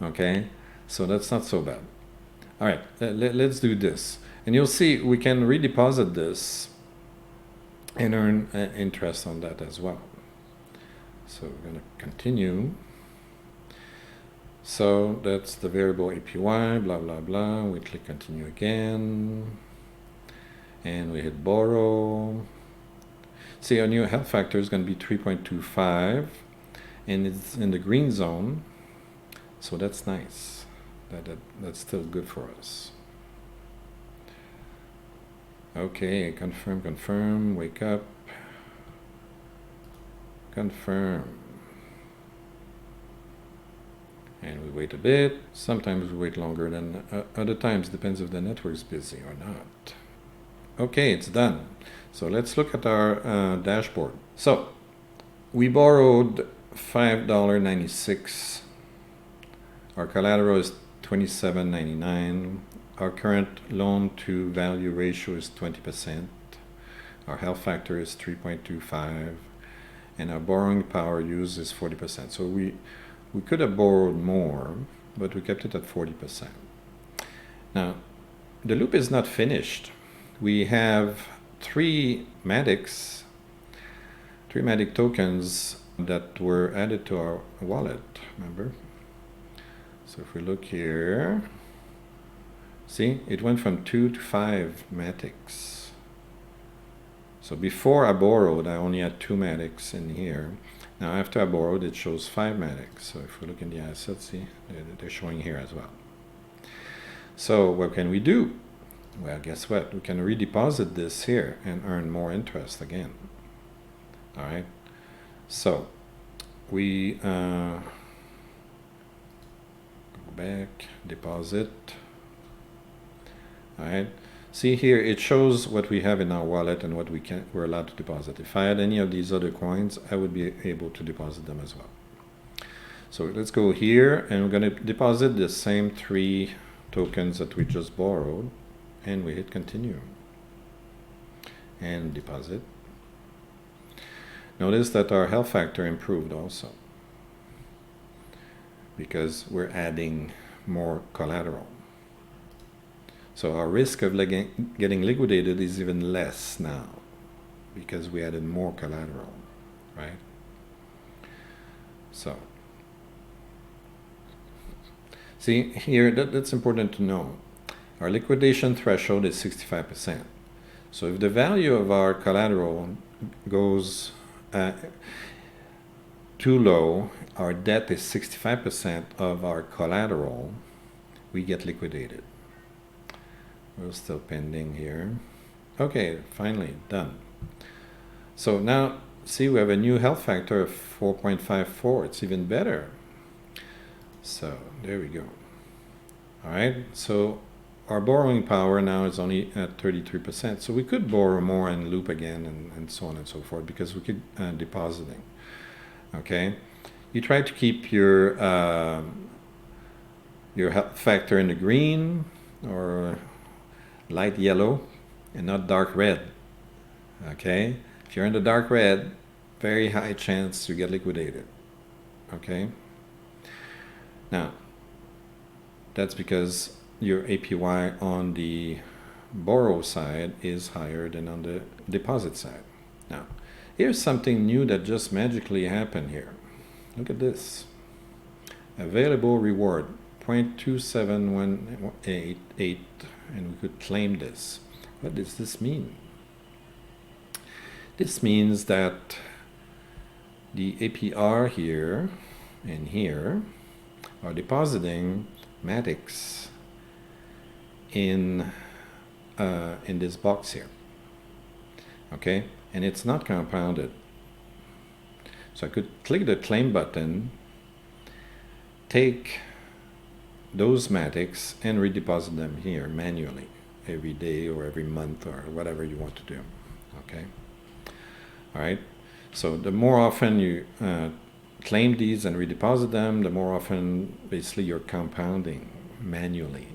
Okay. So that's not so bad. All right, let's do this. And you'll see we can redeposit this and earn interest on that as well. So we're going to continue. So that's the variable APY, blah, blah, blah. We click continue again. And we hit borrow. See, our new health factor is going to be 3.25. And it's in the green zone. So that's nice. That's still good for us. Okay, confirm, wake up. Confirm. And we wait a bit. Sometimes we wait longer than other times. Depends if the network is busy or not. Okay, it's done. So let's look at our dashboard. So we borrowed $5.96. Our collateral is $27.99. Our current loan to value ratio is 20%. Our health factor is 3.25. And our borrowing power use is 40%. So we could have borrowed more, but we kept it at 40%. Now, the loop is not finished. We have three MATIC tokens that were added to our wallet, remember? So if we look here, see, it went from 2 to 5 MATICs. So before I borrowed, I only had 2 MATICs in here. Now after I borrowed, it shows 5 MATICs. So if we look in the assets, see, they're showing here as well. So what can we do? Well, guess what? We can redeposit this here and earn more interest again. All right. So we go back, deposit. All right. See here, it shows what we have in our wallet and what we're allowed to deposit. If I had any of these other coins, I would be able to deposit them as well. So let's go here, and we're going to deposit the same 3 tokens that we just borrowed, and we hit continue and deposit. Notice that our health factor improved also because we're adding more collateral. So our risk of getting liquidated is even less now because we added more collateral, right? So, see here, that's important to know. Our liquidation threshold is 65%. So if the value of our collateral goes too low, our debt is 65% of our collateral, we get liquidated. We're still pending here. Okay, finally done. So now, see, we have a new health factor of 4.54. It's even better. So there we go. All right, so our borrowing power now is only at 33%. So we could borrow more and loop again and so on and so forth because we could depositing. Okay, you try to keep your health factor in the green or light yellow and not dark red. Okay, if you're in the dark red, very high chance to get liquidated. Okay, now that's because your APY on the borrow side is higher than on the deposit side. Now here's something new that just magically happened here. Look at this. Available reward 0.27188, and we could claim this. What does this mean? This means that the APR here and here are depositing MATICs in this box here. Okay, and it's not compounded. So I could click the claim button, take those MATICs and redeposit them here manually every day or every month or whatever you want to do. Okay. All right. So the more often you claim these and redeposit them, the more often basically you're compounding manually.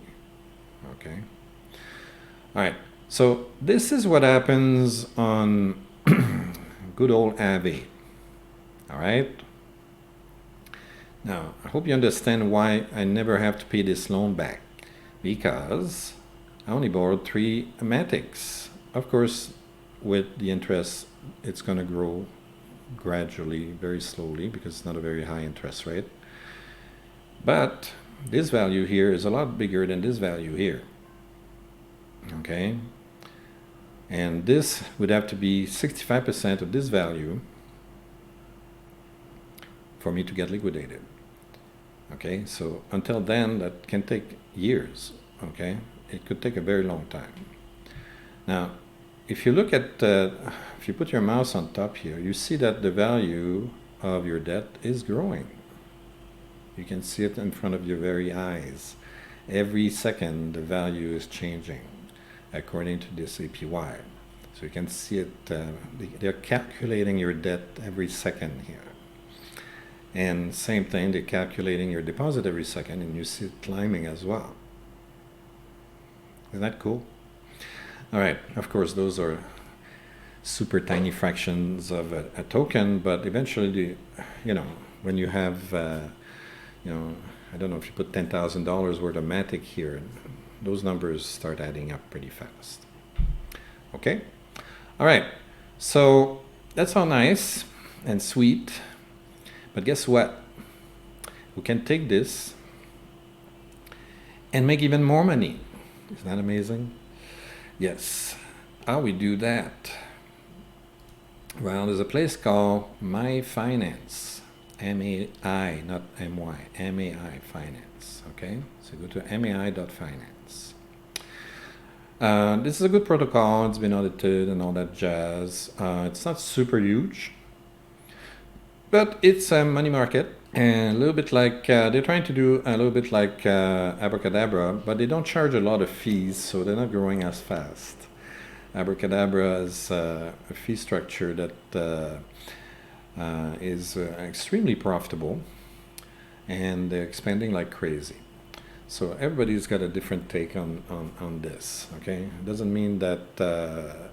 Okay. All right. So this is what happens on good old AAVE. All right. Now, I hope you understand why I never have to pay this loan back, because I only borrowed 3 MATICs. Of course, with the interest, it's going to grow gradually, very slowly, because it's not a very high interest rate. But this value here is a lot bigger than this value here. Okay? And this would have to be 65% of this value for me to get liquidated. Okay, so until then, that can take years. Okay, it could take a very long time. Now, if you look at, if you put your mouse on top here, you see that the value of your debt is growing. You can see it in front of your very eyes. Every second, the value is changing according to this APY. So you can see it, they're calculating your debt every second here. And same thing, they're calculating your deposit every second, and you see it climbing as well. Isn't that cool? All right, of course, those are super tiny fractions of a token, but eventually, when you have, I don't know, if you put $10,000 worth of MATIC here, those numbers start adding up pretty fast. Okay? All right, so that's all nice and sweet. But guess what? We can take this and make even more money. Isn't that amazing? Yes. How we do that? Well, there's a place called MAI Finance. MAI, not MY. MAI Finance. Okay? So go to MAI.finance. This is a good protocol. It's been audited and all that jazz. It's not super huge. But it's a money market, and a little bit like, they're trying to do a little bit like Abracadabra, but they don't charge a lot of fees, so they're not growing as fast. Abracadabra is a fee structure that is extremely profitable, and they're expanding like crazy. So everybody's got a different take on this, okay? It doesn't mean that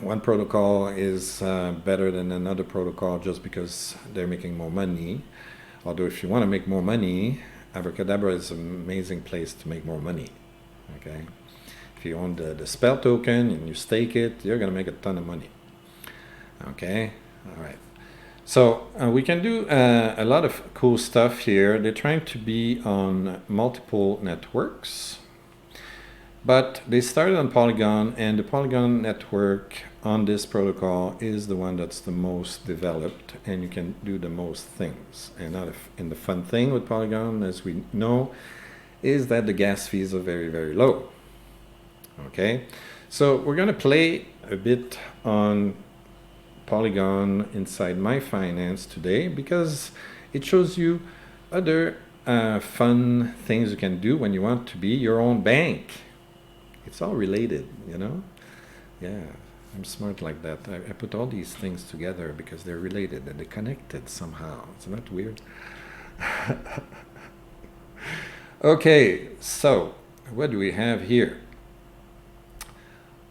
one protocol is better than another protocol just because they're making more money. Although if you want to make more money, Abracadabra is an amazing place to make more money. Okay, if you own the spell token and you stake it, you're going to make a ton of money. Okay, all right. So we can do a lot of cool stuff here. They're trying to be on multiple networks. But they started on Polygon, and the Polygon network on this protocol is the one that's the most developed, and you can do the most things. And the fun thing with Polygon, as we know, is that the gas fees are very, very low. Okay, so we're going to play a bit on Polygon inside MAI Finance today, because it shows you other fun things you can do when you want to be your own bank. It's all related, Yeah, I'm smart like that. I put all these things together because they're related and they're connected somehow. Isn't that weird? Okay, so what do we have here?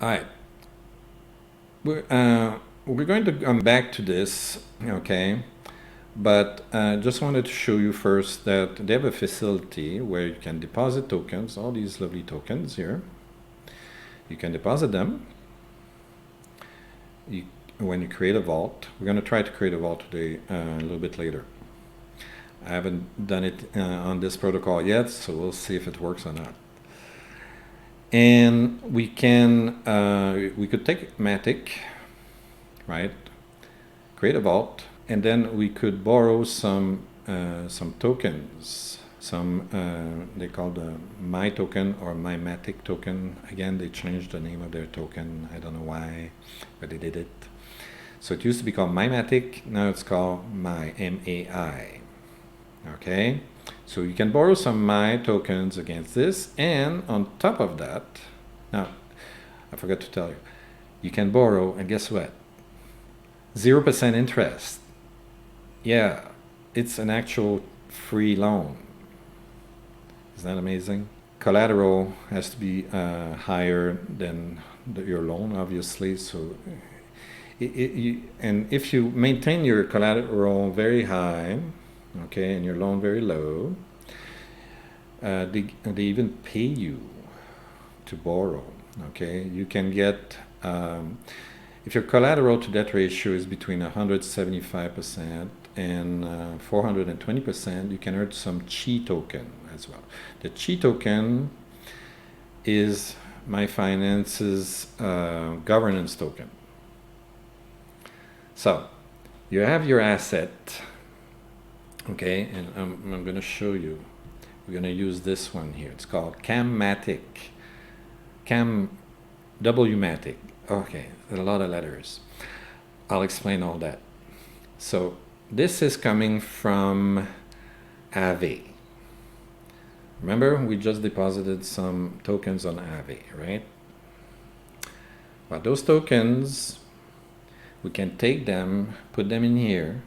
All right. We're going to come back to this, okay? But I just wanted to show you first that they have a facility where you can deposit tokens, all these lovely tokens here. You can deposit them when you create a vault. We're going to try to create a vault today, a little bit later. I haven't done it on this protocol yet, so we'll see if it works or not. And we can, we could take MATIC, right? Create a vault, and then we could borrow some tokens. They call the MAI token or MATIC token. Again, they changed the name of their token. I don't know why, but they did it. So it used to be called MATIC. Now it's called MAI, M-A-I. Okay, so you can borrow some MAI tokens against this, and on top of that, now I forgot to tell you, you can borrow, and guess what? 0% interest. Yeah, it's an actual free loan. Isn't that amazing? Collateral has to be higher than your loan, obviously. So, and if you maintain your collateral very high, okay, and your loan very low, they even pay you to borrow. Okay, you can get, if your collateral to debt ratio is between 175% and 420%, you can earn some chi token as well. The chi token is MAI Finance's governance token. So you have your asset, okay, and I'm going to show you. We're going to use this one here. It's called camWMATIC. camWMATIC. Okay, a lot of letters. I'll explain all that. So this is coming from AAVE. Remember, we just deposited some tokens on AAVE, right? Well, those tokens, we can take them, put them in here.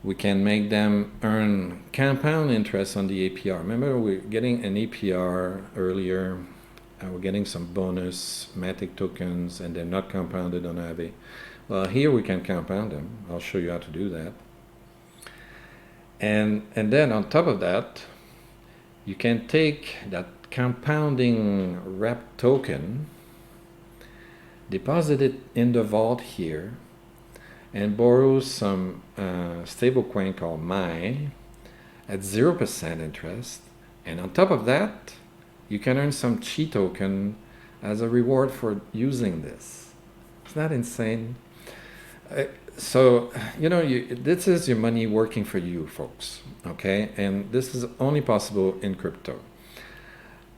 We can make them earn compound interest on the APR. Remember, we're getting an APR earlier. We're getting some bonus MATIC tokens, and they're not compounded on AAVE. Well, here we can compound them. I'll show you how to do that. And then on top of that, you can take that compounding rep token, deposit it in the vault here, and borrow some stable coin called MAI at 0% interest. And on top of that, you can earn some chi token as a reward for using this. Isn't that insane? So, you know, this is your money working for you, folks, okay? And this is only possible in crypto.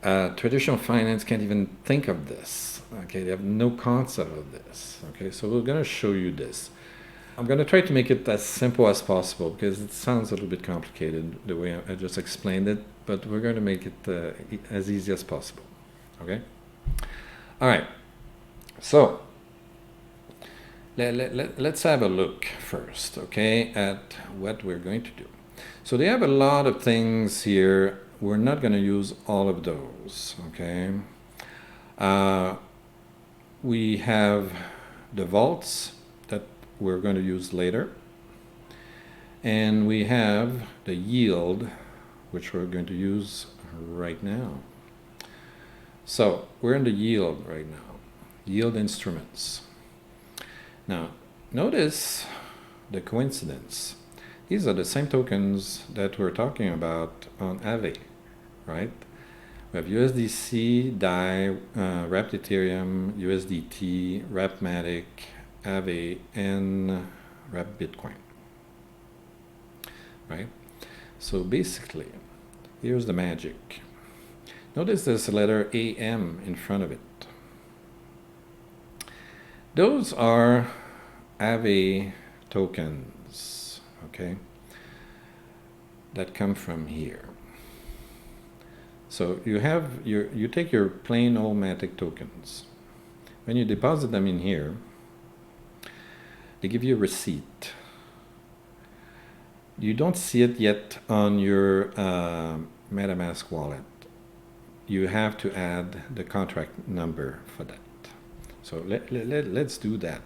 Traditional finance can't even think of this, okay? They have no concept of this, okay? So we're going to show you this. I'm going to try to make it as simple as possible because it sounds a little bit complicated the way I just explained it, but we're going to make it as easy as possible, okay? All right, so let's have a look first, okay, at what we're going to do. So they have a lot of things here. We're not going to use all of those, okay? We have the vaults that we're going to use later. And we have the yield, which we're going to use right now. So we're in the yield right now, yield instruments. Now, notice the coincidence. These are the same tokens that we're talking about on AAVE, right? We have USDC, DAI, wrapped Ethereum, USDT, wrapped MATIC, AAVE, and wrapped Bitcoin, right? So basically, here's the magic. Notice there's a letter AM in front of it. Those are AAVE tokens, okay, that come from here. So you have you take your plain old MATIC tokens. When you deposit them in here, they give you a receipt. You don't see it yet on your Metamask wallet. You have to add the contract number for that. So let's do that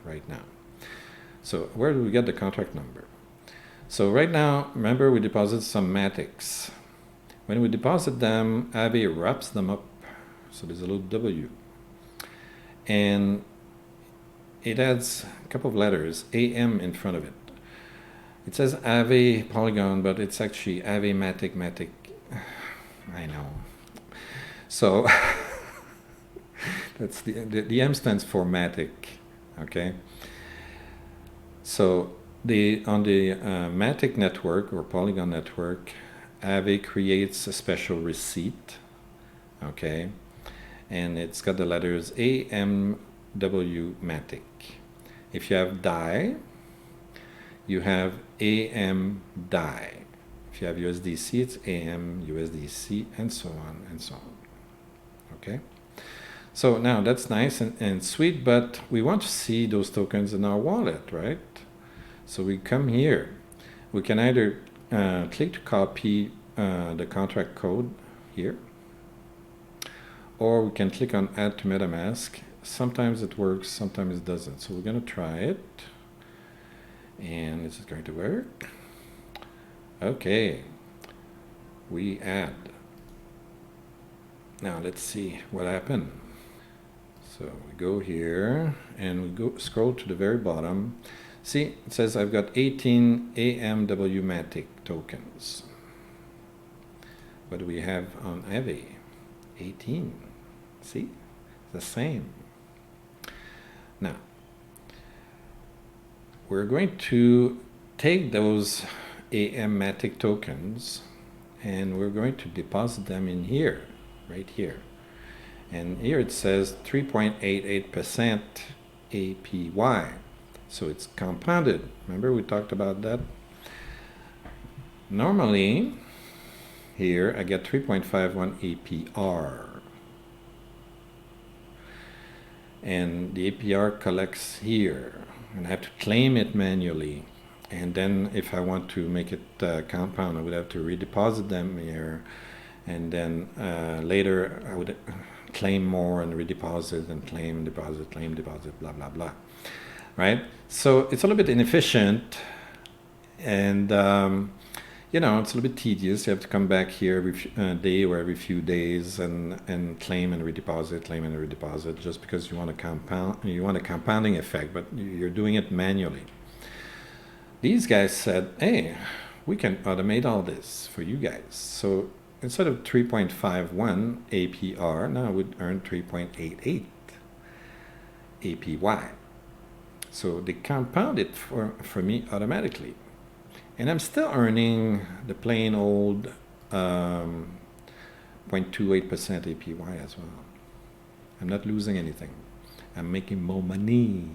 right now. So where do we get the contract number? So right now, remember we deposit some MATICs. When we deposit them, AAVE wraps them up. So there's a little W. And it adds a couple of letters, AM in front of it. It says AAVE Polygon, but it's actually wMEMO. I know. So that's the M stands for MATIC, okay? So on the MATIC network or Polygon network, AAVE creates a special receipt, okay? And it's got the letters amWMATIC. If you have DAI, you have amDAI. If you have USDC, it's amUSDC, and so on and so on. Okay? So now that's nice and sweet, but we want to see those tokens in our wallet, right? So we come here. We can either click to copy the contract code here, or we can click on Add to MetaMask. Sometimes it works, sometimes it doesn't. So we're going to try it. And this is going to work. Okay. We add. Now let's see what happened. So we go here and we go scroll to the very bottom. See, it says I've got 18 amWMATIC tokens. What do we have on AAVE? 18. See? The same. Now, we're going to take those amMATIC tokens and we're going to deposit them in here, right here. And here it says 3.88% APY. So it's compounded. Remember we talked about that? Normally, here I get 3.51 APR. And the APR collects here. And I have to claim it manually. And then if I want to make it compound, I would have to redeposit them here. And then later I would claim more and redeposit and claim, deposit, claim, deposit, blah, blah, blah. Right? So it's a little bit inefficient. And, you know, it's a little bit tedious. You have to come back here every day or every few days and claim and redeposit, claim and redeposit, just because you want a compounding effect, but you're doing it manually. These guys said, hey, we can automate all this for you guys. So instead of 3.51 APR, now I would earn 3.88 APY. So they compound it for me automatically. And I'm still earning the plain old 0.28% APY as well. I'm not losing anything. I'm making more money.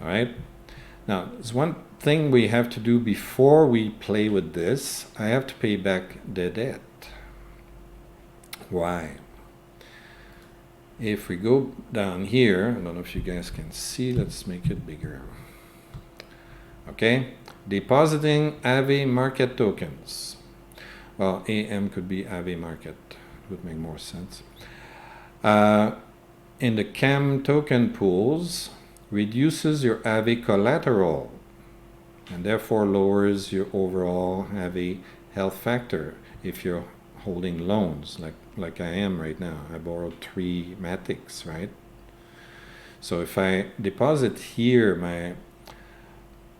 All right? Now, there's one thing we have to do before we play with this. I have to pay back the debt. Why? If we go down here, I don't know if you guys can see, let's make it bigger. Okay? Depositing AAVE market tokens. Well, AM could be AAVE market. Would make more sense. In the CAM token pools, reduces your AAVE collateral and therefore lowers your overall AAVE health factor if you're holding loans like I am right now. I borrowed 3 MATICs, right? So if I deposit here my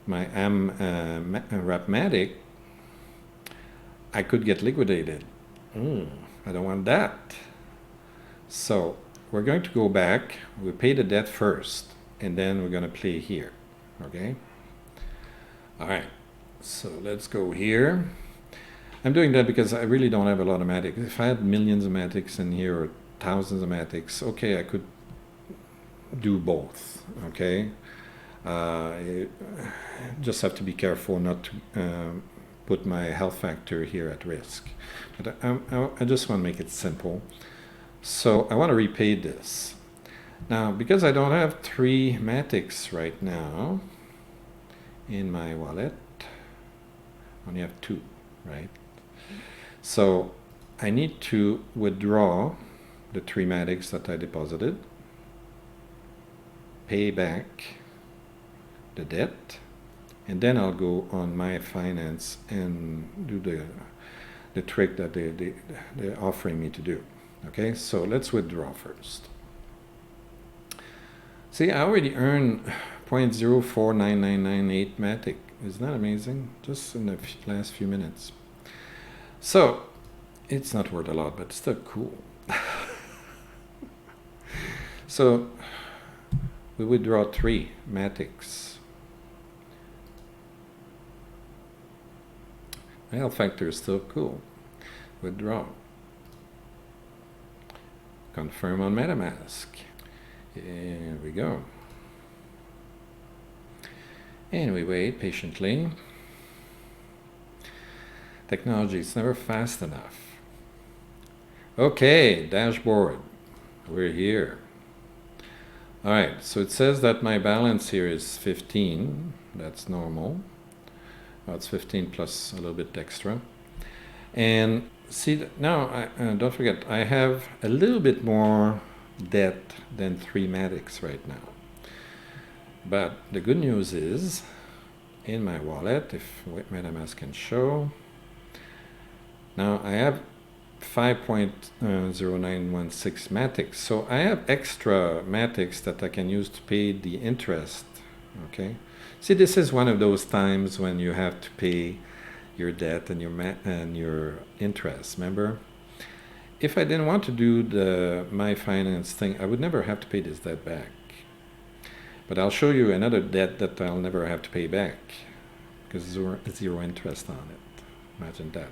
amWMATIC, I could get liquidated. I don't want that. So we're going to go back. We pay the debt first, and then we're going to play here. Okay? All right. So let's go here. I'm doing that because I really don't have a lot of MATICs. If I had millions of MATICs in here or thousands of MATICs, okay, I could do both. Okay? Just have to be careful not to put my health factor here at risk. But I just want to make it simple. So I want to repay this. Now, because I don't have 3 MATICs right now in my wallet, I only have 2, right? So I need to withdraw the 3 MATICs that I deposited, pay back the debt, and then I'll go on MAI Finance and do the trick that they're offering me to do. Okay, so let's withdraw first. See, I already earned 0.049998 MATIC. Isn't that amazing? Just in the last few minutes. So it's not worth a lot, but still cool. So we withdraw 3 MATICs. My health factor is still cool. Withdraw. Confirm on Metamask. Here we go. And we wait patiently. Technology is never fast enough. Okay, dashboard. We're here. All right, so it says that my balance here is 15. That's normal. Well, it's 15 plus a little bit extra. And see, now, don't forget, I have a little bit more debt than 3 MATICs right now. But the good news is, in my wallet, if Metamask can show, now I have 5.0916 MATIC. So I have extra MATICs that I can use to pay the interest. Okay. See, this is one of those times when you have to pay your debt and your interest. Remember, if I didn't want to do the MAI Finance thing, I would never have to pay this debt back. But I'll show you another debt that I'll never have to pay back because zero interest on it. Imagine that.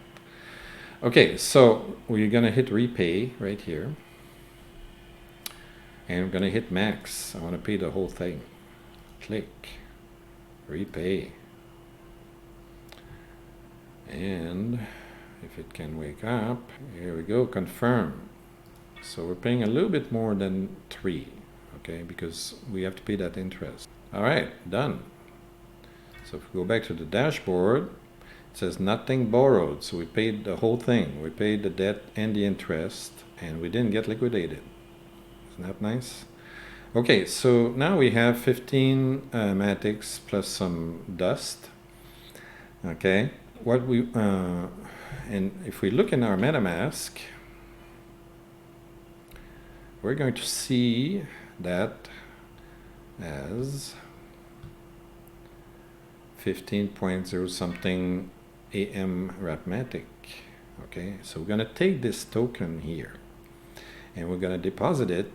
Okay, so we're going to hit repay right here. And I'm going to hit max. I want to pay the whole thing. Click. Repay. And if it can wake up, here we go, confirm. So we're paying a little bit more than 3, okay, because we have to pay that interest. All right, done. So if we go back to the dashboard, it says nothing borrowed. So we paid the whole thing. We paid the debt and the interest, and we didn't get liquidated. Isn't that nice? Okay, so now we have 15 MATICs plus some dust. Okay, what we and if we look in our Metamask, we're going to see that as 15.0 something amWMATIC. Okay, so we're going to take this token here and we're going to deposit it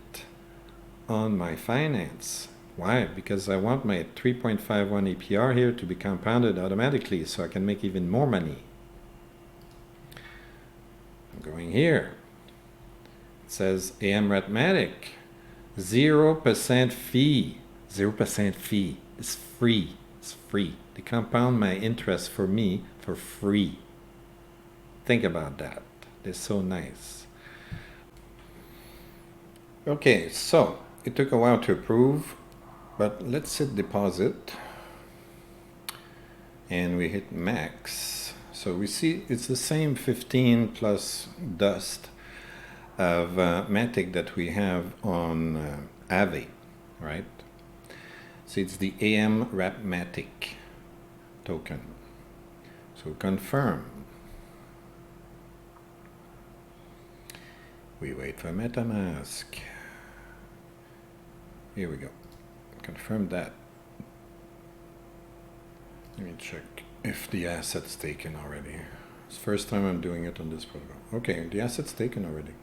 on MAI Finance. Why? Because I want my 3.51 APR here to be compounded automatically so I can make even more money. I'm going here. It says amWMATIC, 0% fee. 0% fee. It's free. It's free. They compound my interest for me for free. Think about that. They're so nice. Okay, so it took a while to approve, but let's hit deposit. And we hit max. So we see it's the same 15 plus dust of MATIC that we have on AAVE, right? So it's the amWMATIC token. So confirm. We wait for Metamask. Here we go. Confirm that. Let me check if the asset's taken already. It's the first time I'm doing it on this program. Okay, the asset's taken already.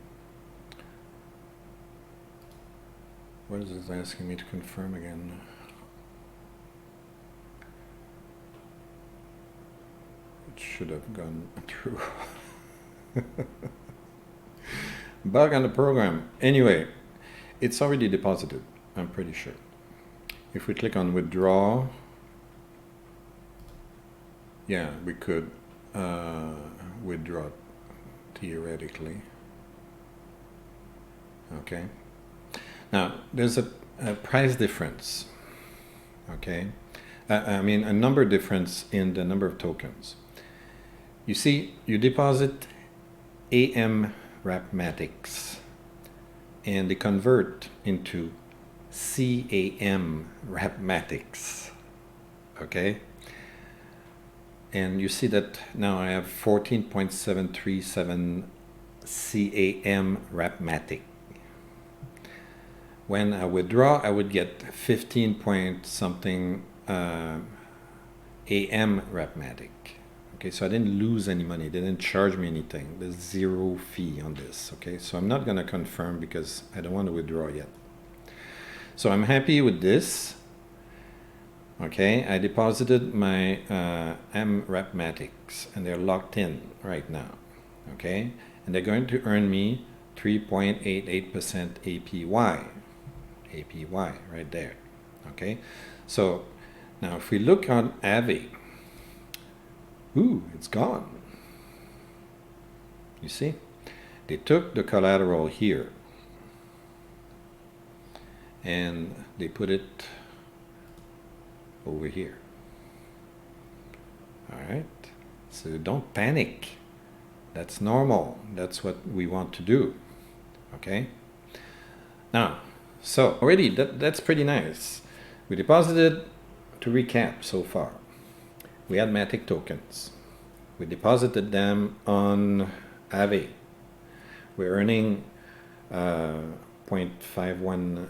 What is this asking me to confirm again? It should have gone through. Bug on the program. Anyway, it's already deposited, I'm pretty sure. If we click on withdraw, yeah, we could withdraw theoretically. Okay. Now, there's a price difference. Okay. I mean, a number difference in the number of tokens. You see, you deposit amWMATICs and they convert into camWMATICs. Okay. And you see that now I have 14.737 camWMATIC. When I withdraw, I would get 15 point something amWMATIC. Okay, so I didn't lose any money. They didn't charge me anything. There's zero fee on this. Okay, so I'm not going to confirm because I don't want to withdraw yet. So I'm happy with this. Okay, I deposited my amWMATICs and they're locked in right now. Okay, and they're going to earn me 3.88% APY. APY right there. Okay, so now if we look on AAVE, ooh, it's gone. You see, they took the collateral here and they put it over here. All right, so don't panic. That's normal. That's what we want to do. Okay, now, so already that's pretty nice. We deposited, to recap so far, we had MATIC tokens. We deposited them on AAVE. We're earning 0.51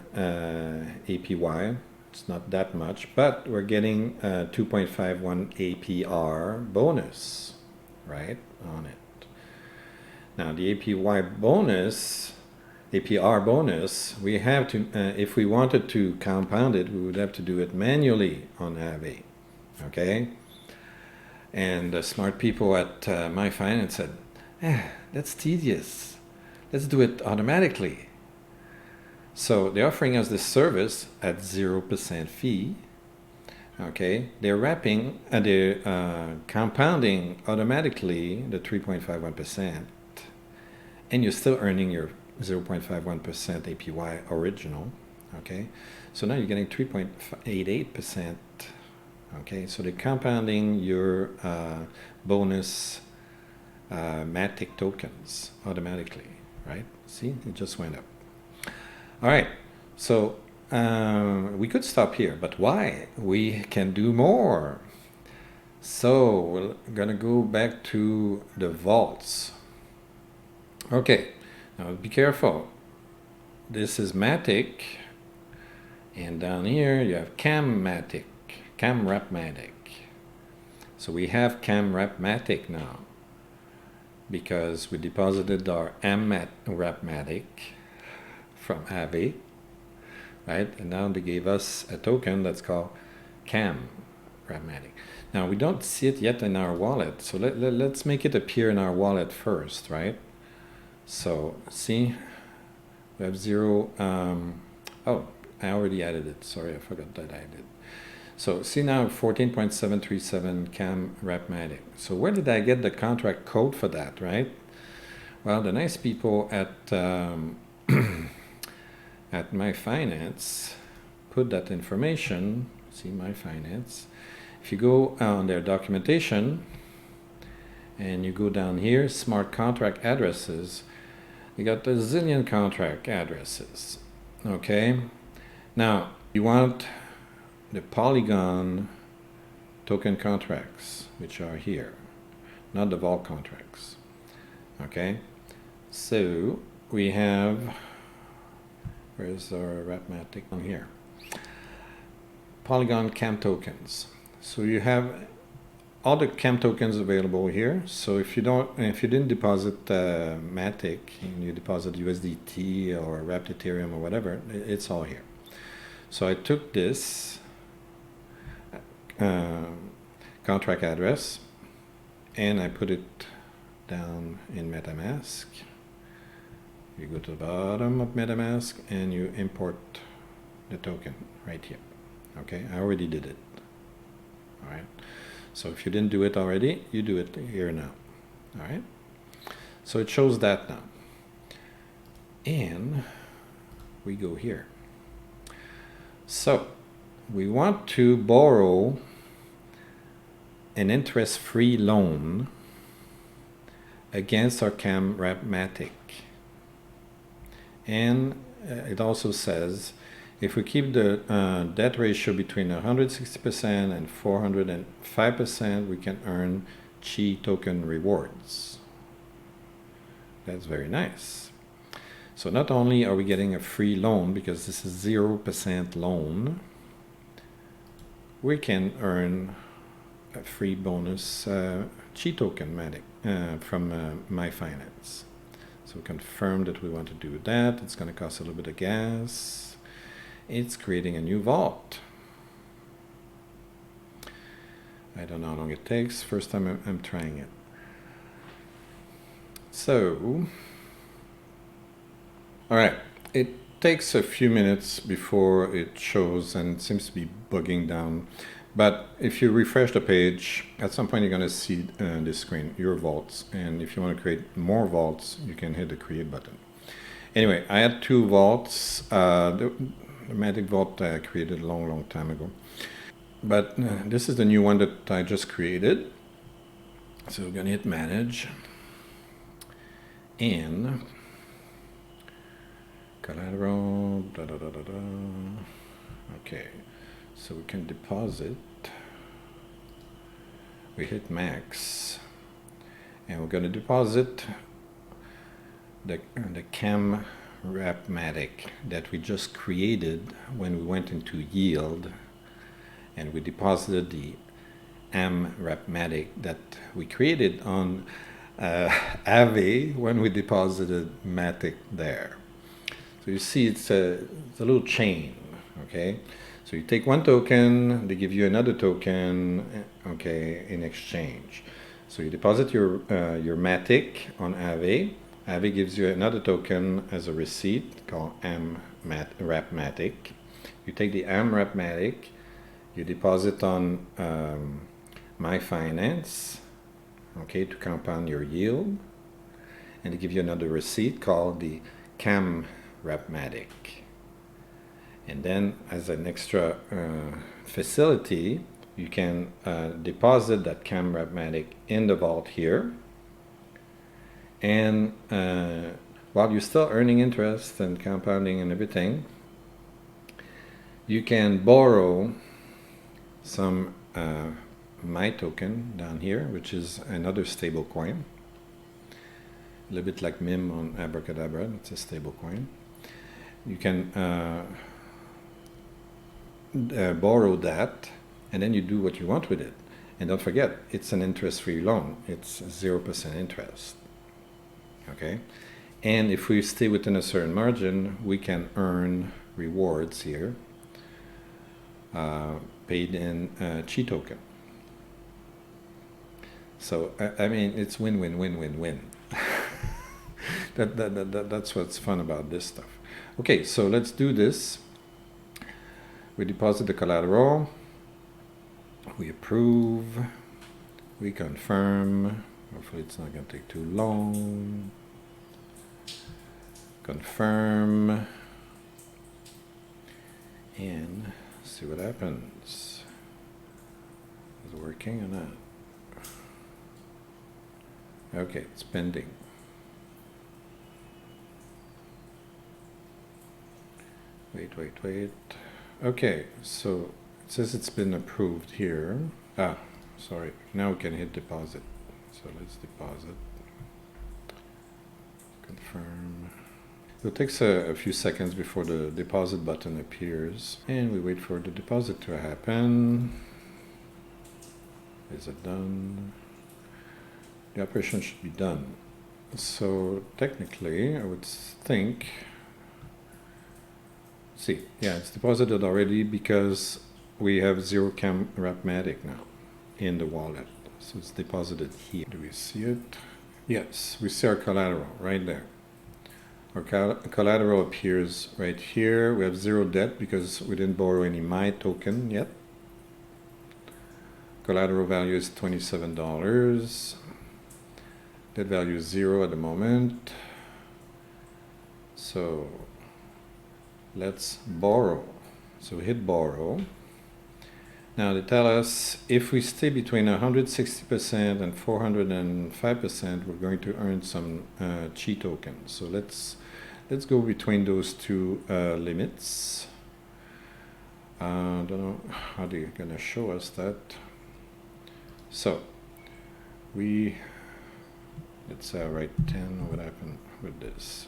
APY. It's not that much, but we're getting 2.51 APR bonus, right, on it. Now the APR bonus, we have to, if we wanted to compound it, we would have to do it manually on AAVE, okay? And the smart people at MAI Finance said, that's tedious. Let's do it automatically. So they're offering us this service at 0% fee. Okay, they're compounding automatically the 3.51%, and you're still earning your 0.51% APY original. Okay, so now you're getting 3.88%. Okay, so they're compounding your bonus MATIC tokens automatically, right? See, it just went up. All right, so we could stop here, but why? We can do more. So we're gonna go back to the vaults. Okay, now be careful. This is MATIC, and down here you have camWMATIC. So we have camWMATIC now because we deposited our amWMATIC from AAVE, right? And now they gave us a token that's called camWMATIC. Now we don't see it yet in our wallet, so let's make it appear in our wallet first, right? So see, we have 0. Oh, I already added it. Sorry, I forgot that I did. So see now 14.737 camWMATIC. So where did I get the contract code for that, right? Well, the nice people at at MAI Finance put that information. See MAI Finance. If you go on their documentation and you go down here, smart contract addresses, you got a zillion contract addresses. Okay, now you want the Polygon token contracts, which are here, not the vault contracts. Okay, so we have, where's our wMEMO on here? Polygon cam tokens. So you have all the cam tokens available here. So if you didn't deposit MATIC and you deposit USDT or wrapped Ethereum or whatever, it's all here. So I took this contract address and I put it down in Metamask. You go to the bottom of Metamask and you import the token right here. Okay, I already did it. All right, so if you didn't do it already, you do it here now. All right, so it shows that now, and we go here. So we want to borrow an interest-free loan against our camWMATIC, and it also says if we keep the debt ratio between 160% and 405%, we can earn Chi token rewards. That's very nice. So not only are we getting a free loan, because this is 0% loan, we can earn a free bonus Chi token MATIC from MAI Finance. So we confirm that we want to do that. It's going to cost a little bit of gas. It's creating a new vault. I don't know how long it takes. First time I'm trying it. So, all right, it takes a few minutes before it shows and it seems to be bugging down. But if you refresh the page, at some point you're going to see this screen, your vaults. And if you want to create more vaults, you can hit the create button. Anyway, I had 2 vaults. The MATIC vault I created a long time ago. But this is the new one that I just created. So we're going to hit manage. And collateral, Okay, so we can deposit. We hit max. And we're going to deposit the camWMATIC that we just created when we went into yield and we deposited the amWMATIC that we created on AAVE when we deposited MATIC there. So you see it's a little chain, okay? So you take one token, they give you another token, okay, in exchange. So you deposit your MATIC on AAVE. AAVE gives you another token as a receipt called amWMATIC. You take the amWMATIC, you deposit on MAI Finance, okay, to compound your yield, and they give you another receipt called the camWMATIC. And then as an extra facility, you can deposit that camWMATIC in the vault here, and while you're still earning interest and compounding and everything, you can borrow some MAI token down here, which is another stable coin, a little bit like MIM on Abracadabra. It's a stable coin. You can borrow that, and then you do what you want with it. And don't forget, it's an interest-free loan. It's 0% interest. Okay, and if we stay within a certain margin, we can earn rewards here, paid in Chi token. So I mean, it's win-win-win-win-win. That's what's fun about this stuff. Okay, so let's do this. We deposit the collateral, we approve, we confirm. Hopefully it's not going to take too long. Confirm, and see what happens. Is it working or not? Okay, it's pending. Wait. Okay, so it says it's been approved here. Ah, sorry. Now we can hit deposit. So let's deposit. Confirm. So it takes a few seconds before the deposit button appears, and we wait for the deposit to happen. Is it done? The operation should be done. So technically, I would think, see, yeah, it's deposited already because we have 0 camWMATIC now in the wallet. So it's deposited here. Do we see it? Yes, we see our collateral right there. Our collateral appears right here. We have 0 debt because we didn't borrow any MAI token yet. Collateral value is $27. Debt value is 0 at the moment. So let's borrow. So we hit borrow. Now they tell us if we stay between 160% and 405%, we're going to earn some Chi tokens. So let's go between those two limits. I don't know how they're gonna show us that. So let's write 10. What happened with this?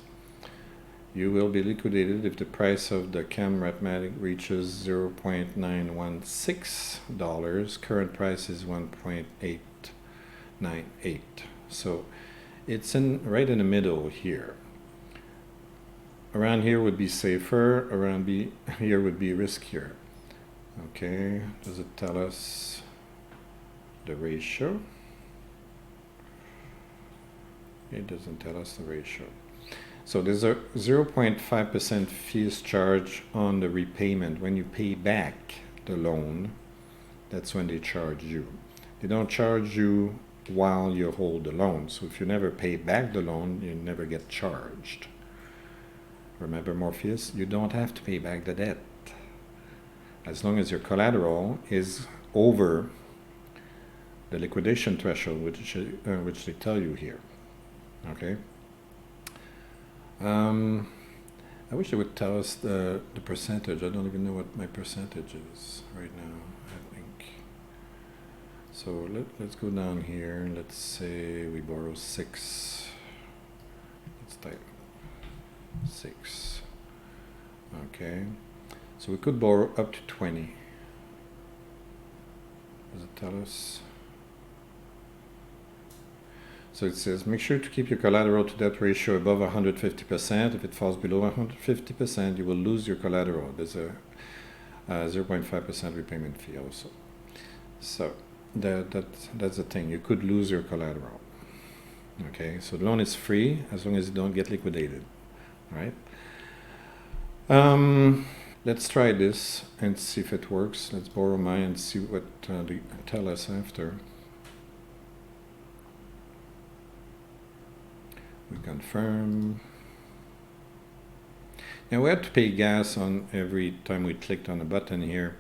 You will be liquidated if the price of the camWMATIC reaches $0.916. Current price is 1.898. So it's right in the middle here. Around here would be safer. Around here would be riskier. Okay, does it tell us the ratio? It doesn't tell us the ratio. So there's a 0.5% fees charge on the repayment. When you pay back the loan, that's when they charge you. They don't charge you while you hold the loan. So if you never pay back the loan, you never get charged. Remember, Morpheus, you don't have to pay back the debt. As long as your collateral is over the liquidation threshold, which they tell you here. Okay. I wish they would tell us the percentage. I don't even know what my percentage is right now, I think. So let's go down here. Let's say we borrow 6. Let's type 6. Okay, so we could borrow up to 20. Does it tell us? So it says, make sure to keep your collateral to debt ratio above 150%. If it falls below 150%, you will lose your collateral. There's a 0.5% repayment fee also. So that's the thing. You could lose your collateral. Okay, so the loan is free as long as you don't get liquidated. All right. Let's try this and see if it works. Let's borrow mine and see what they tell us after. We confirm. Now we have to pay gas on every time we clicked on a button here,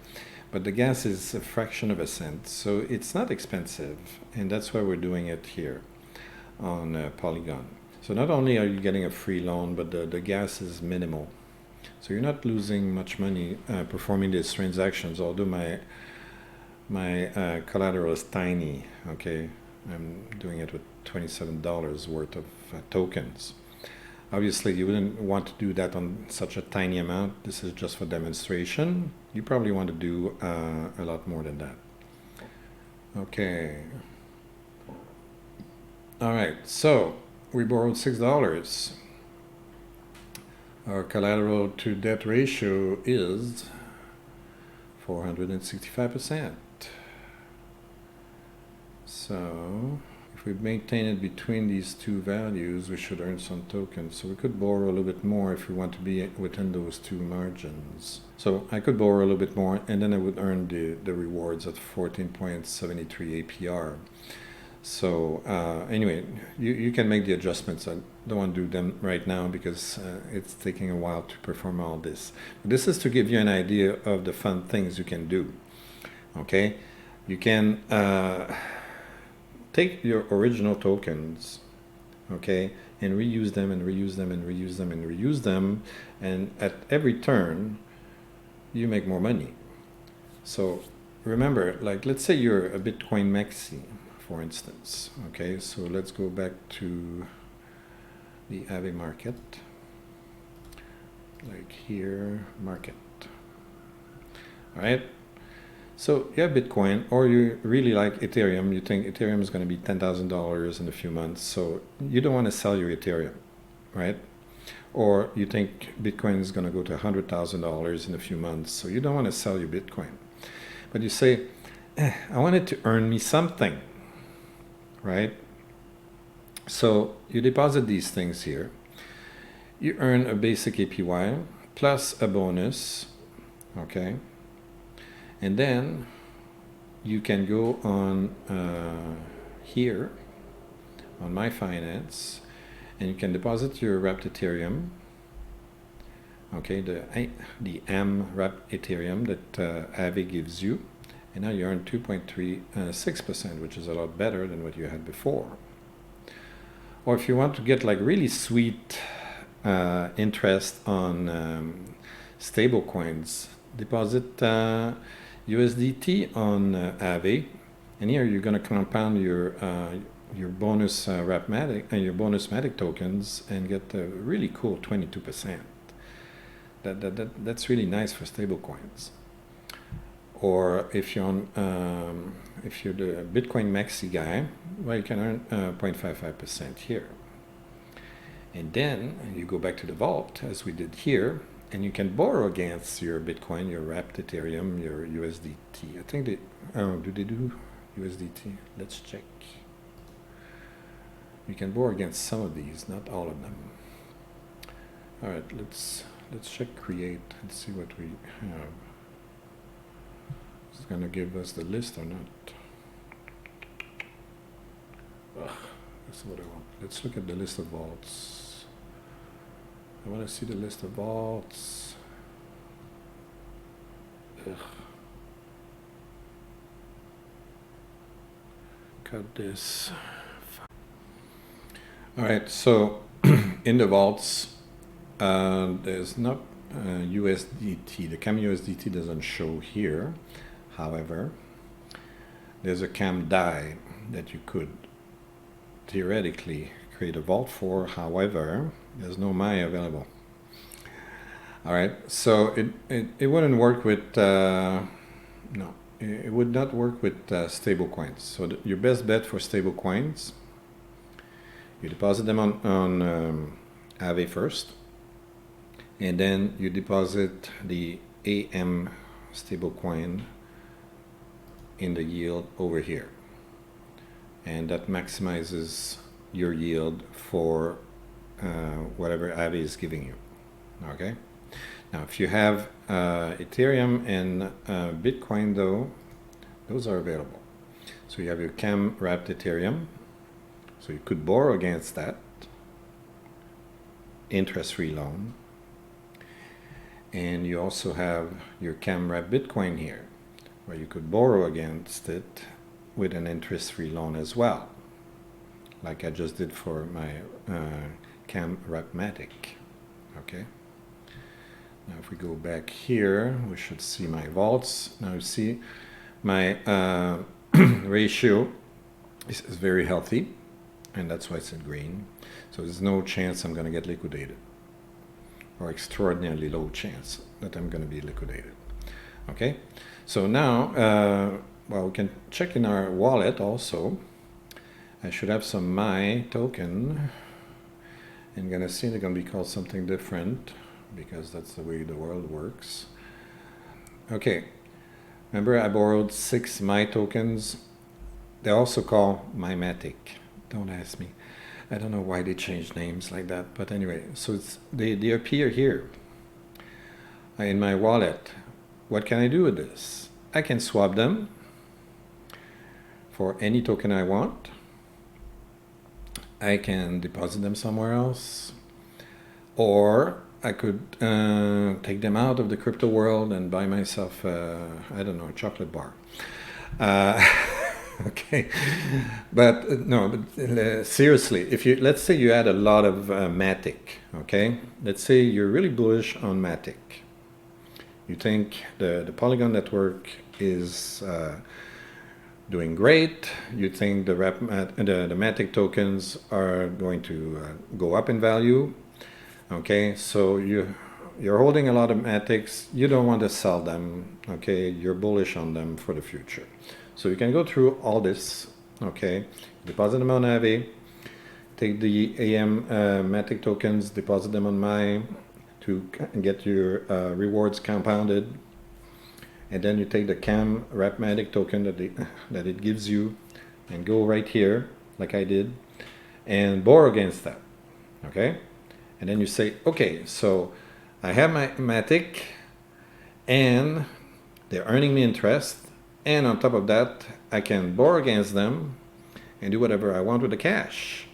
but the gas is a fraction of a cent, so it's not expensive, and that's why we're doing it here on Polygon. So not only are you getting a free loan, but the gas is minimal. So you're not losing much money performing these transactions, although my collateral is tiny, okay? I'm doing it with $27 worth of tokens. Obviously, you wouldn't want to do that on such a tiny amount. This is just for demonstration. You probably want to do a lot more than that. Okay. All right, so we borrowed $6. Our collateral to debt ratio is 465%. So if we maintain it between these two values, we should earn some tokens. So we could borrow a little bit more if we want to be within those two margins. So I could borrow a little bit more, and then I would earn the rewards at 14.73 APR. So anyway, you can make the adjustments. I don't want to do them right now because it's taking a while to perform all this. This is to give you an idea of the fun things you can do. Okay, you can take your original tokens, okay, and reuse them and reuse them and reuse them and reuse them, and at every turn you make more money. So remember, like, let's say you're a Bitcoin maxi, for instance. Okay, so let's go back to the AAVE market, like here, market. All right, so you have Bitcoin, or you really like Ethereum. You think Ethereum is going to be $10,000 in a few months, so you don't want to sell your Ethereum, right? Or you think Bitcoin is going to go to $100,000 in a few months, so you don't want to sell your Bitcoin. But you say, I want it to earn me something, right? So you deposit these things here. You earn a basic APY plus a bonus, okay? And then you can go on here on MAI Finance, and you can deposit your wrapped Ethereum, okay, the M wrapped Ethereum that AAVE gives you, and now you earn 2.36%, which is a lot better than what you had before. Or if you want to get like really sweet interest on stable coins, deposit USDT on AAVE, and here you're going to compound your bonus wrap-matic and your bonus MATIC tokens and get a really cool 22%. That's really nice for stable coins. Or if you're on, if you're the Bitcoin maxi guy, well, you can earn 0.55% here. And then you go back to the vault, as we did here, and you can borrow against your Bitcoin, your wrapped Ethereum, your USDT. I think they, oh, do they do USDT? Let's check. You can borrow against some of these, not all of them. All right, let's check create and see what we have. It's going to give us the list or not. Ugh, that's what I want. Let's look at the list of vaults. I want to see the list of vaults. Ugh. Cut this. All right, so in the vaults, there's not USDT. The camUSDT doesn't show here. However, there's a camDAO that you could theoretically create a vault for. However, there's no MAI available. All right, so it wouldn't work with, no, it would not work with stable coins. So your best bet for stable coins, you deposit them on AAVE first, and then you deposit the AM stablecoin in the yield over here, and that maximizes your yield for whatever AAVE is giving you. Okay, now if you have Ethereum and Bitcoin, though, those are available. So you have your CAM wrapped Ethereum, so you could borrow against that interest-free loan, and you also have your CAM wrapped Bitcoin here, where you could borrow against it with an interest-free loan as well, like I just did for my camWMATIC. Okay. Now if we go back here, we should see my vaults. Now you see my ratio is very healthy, and that's why it's in green. So there's no chance I'm going to get liquidated, or extraordinarily low chance that I'm going to be liquidated. Okay, so now, well, we can check in our wallet also. I should have some MAI token. I'm going to see they're going to be called something different, because that's the way the world works. Okay, remember I borrowed 6 MAI tokens. They're also called wMEMO. Don't ask me. I don't know why they changed names like that, but anyway, so they appear here in my wallet. What can I do with this? I can swap them for any token I want. I can deposit them somewhere else, or I could take them out of the crypto world and buy myself, I don't know, a chocolate bar. Okay, but no, but seriously, if you, let's say you had a lot of MATIC, okay? Let's say you're really bullish on MATIC. You think the Polygon network is doing great. You think the MATIC tokens are going to go up in value. Okay, so you're holding a lot of MATICs. You don't want to sell them. Okay, you're bullish on them for the future. So you can go through all this. Okay, deposit them on AAVE, take the AM MATIC tokens, deposit them on MAI to get your rewards compounded, and then you take the camWMATIC token that it gives you and go right here like I did and borrow against that. Okay, and then you say, okay, so I have my MATIC and they're earning me interest, and on top of that I can borrow against them and do whatever I want with the cash.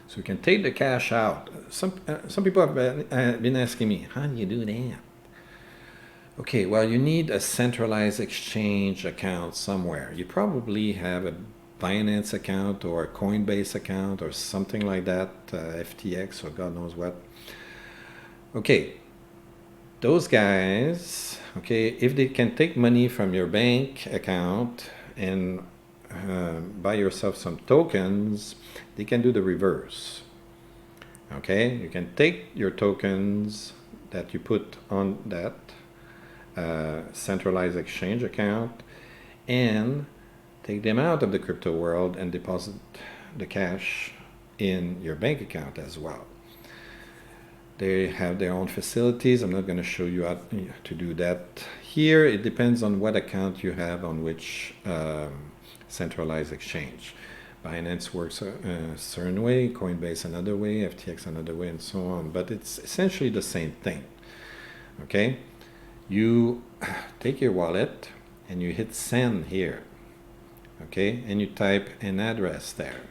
So you can take the cash out. Some people have been asking me, how do you do that? Okay, well, you need a centralized exchange account somewhere. You probably have a Binance account or a Coinbase account or something like that, FTX or God knows what. Okay, those guys, okay, if they can take money from your bank account and buy yourself some tokens, they can do the reverse. Okay, you can take your tokens that you put on that centralized exchange account and take them out of the crypto world and deposit the cash in your bank account as well. They have their own facilities. I'm not going to show you how to do that here. It depends on what account you have on which centralized exchange. Binance works a certain way, Coinbase another way, FTX another way, and so on. But it's essentially the same thing. Okay? You take your wallet and you hit send here. Okay? And you type an address there.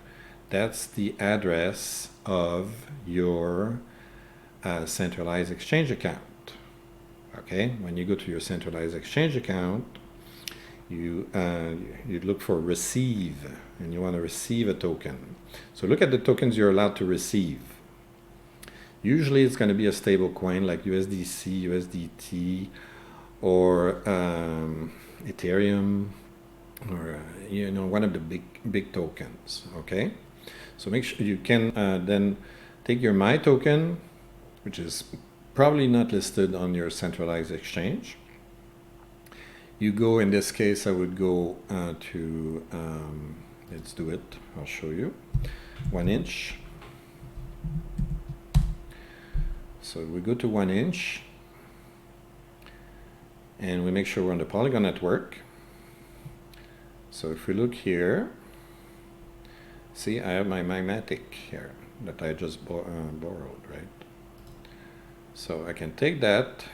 That's the address of your centralized exchange account. Okay? When you go to your centralized exchange account, you look for receive, and you want to receive a token. So look at the tokens you're allowed to receive. Usually it's going to be a stable coin like USDC, USDT, or Ethereum, or one of the big tokens. Okay, So make sure you can then take your MAI token, which is probably not listed on your centralized exchange. You go, in this case, I would go to, let's do it, I'll show you, 1 inch. So we go to 1 inch, and we make sure we're on the Polygon network. So if we look here, see, I have my MATIC here that I just borrowed, right? So I can take that,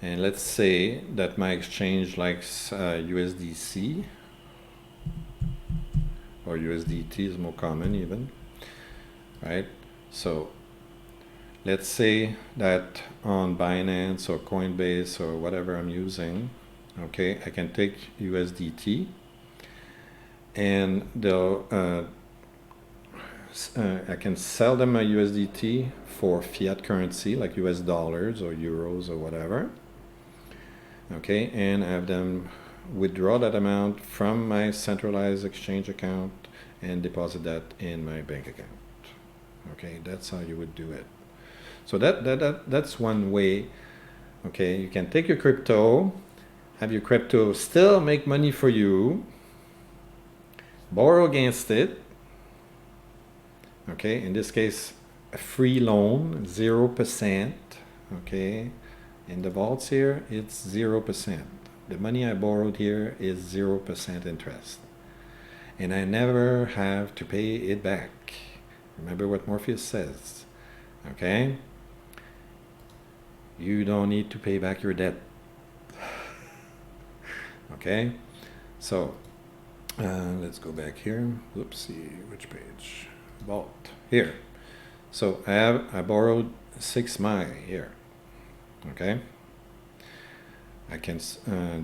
and let's say that my exchange likes USDC, or USDT is more common even, right? So let's say that on Binance or Coinbase or whatever I'm using, okay, I can take USDT, and they'll I can sell them a USDT for fiat currency like US dollars or euros or whatever, okay, and have them withdraw that amount from my centralized exchange account and deposit that in my bank account. Okay, that's how you would do it. So that's one way. Okay, you can take your crypto, have your crypto still make money for you, borrow against it. Okay, in this case, a free loan, 0%. Okay, in the vaults here, it's 0%. The money I borrowed here is 0% interest, and I never have to pay it back. Remember what Morpheus says. Okay, you don't need to pay back your debt. Okay, so let's go back here. Oopsie, which page? Vault here. So I borrowed 6 MAI here. Okay, I can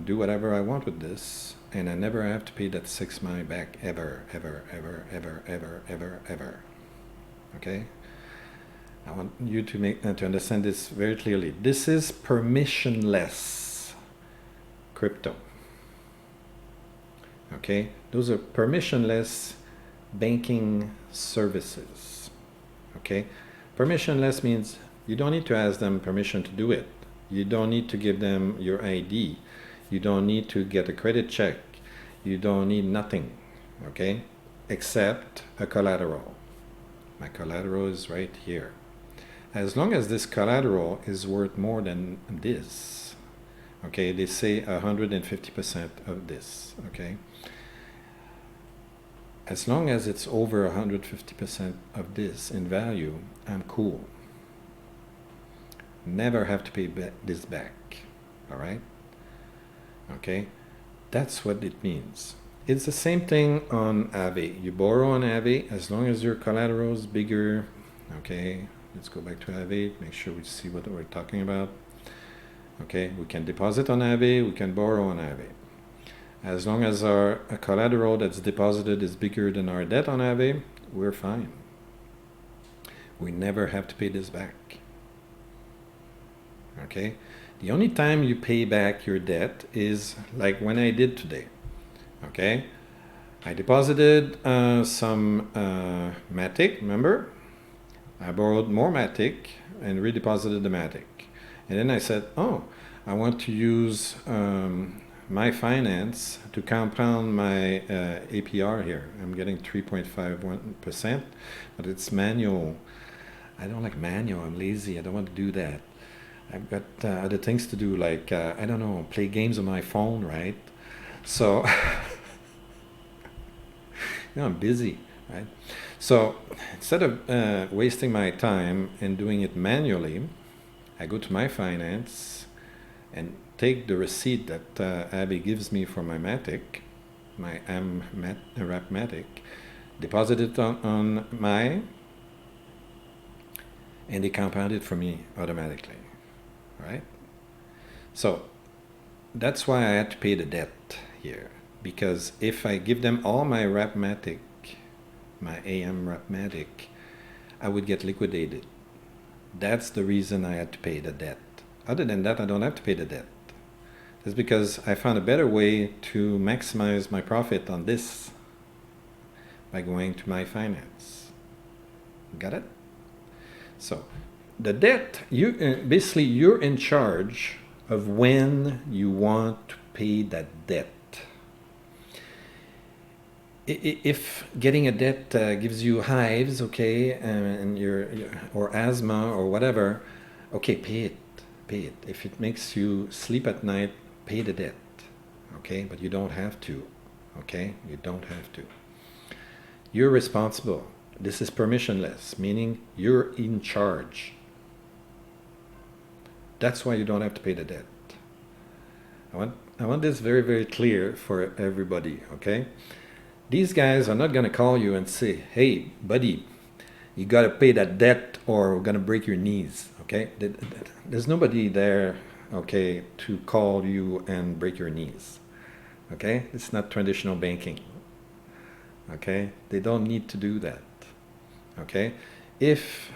do whatever I want with this, and I never have to pay that 6 MAI back ever. Okay, I want you to understand this very clearly. This is permissionless crypto. Okay, those are permissionless banking services. Okay, permissionless means you don't need to ask them permission to do it. You don't need to give them your ID. You don't need to get a credit check. You don't need nothing, okay, except a collateral. My collateral is right here. As long as this collateral is worth more than this, okay, they say 150% of this, okay. As long as it's over 150% of this in value, I'm cool. Never have to pay this back, all right? Okay, that's what it means. It's the same thing on AAVE. You borrow on AAVE as long as your collateral is bigger. Okay, let's go back to AAVE, make sure we see what we're talking about. Okay, we can deposit on AAVE, we can borrow on AAVE. As long as our collateral that's deposited is bigger than our debt on AAVE, we're fine. We never have to pay this back. Okay, the only time you pay back your debt is like when I did today. Okay, I deposited some MATIC, remember? I borrowed more MATIC and redeposited the MATIC. And then I said, oh, I want to use MAI Finance to compound my APR here. I'm getting 3.51%, but it's manual. I don't like manual, I'm lazy, I don't want to do that. I've got other things to do, like, I don't know, play games on my phone, right? So, I'm busy, right? So, instead of wasting my time and doing it manually, I go to MAI Finance and take the receipt that AAVE gives me for my MATIC, my amWMATIC, deposit it on MAI, and they compound it for me automatically. Right? So that's why I had to pay the debt here, because if I give them all my wMEMO, my amWMATIC, I would get liquidated. That's the reason I had to pay the debt. Other than that, I don't have to pay the debt. It's because I found a better way to maximize my profit on this by going to MAI Finance. Got it? So the debt, basically you're in charge of when you want to pay that debt. If getting a debt gives you hives, okay, and or asthma or whatever, okay, pay it. If it makes you sleep at night, pay the debt, okay? But you don't have to, okay? You don't have to. You're responsible. This is permissionless, meaning you're in charge. That's why you don't have to pay the debt. I want this very, very clear for everybody, okay? These guys are not going to call you and say, hey, buddy, you got to pay that debt or we're going to break your knees, okay? There's nobody there, okay, to call you and break your knees, okay? It's not traditional banking, okay? They don't need to do that, okay? If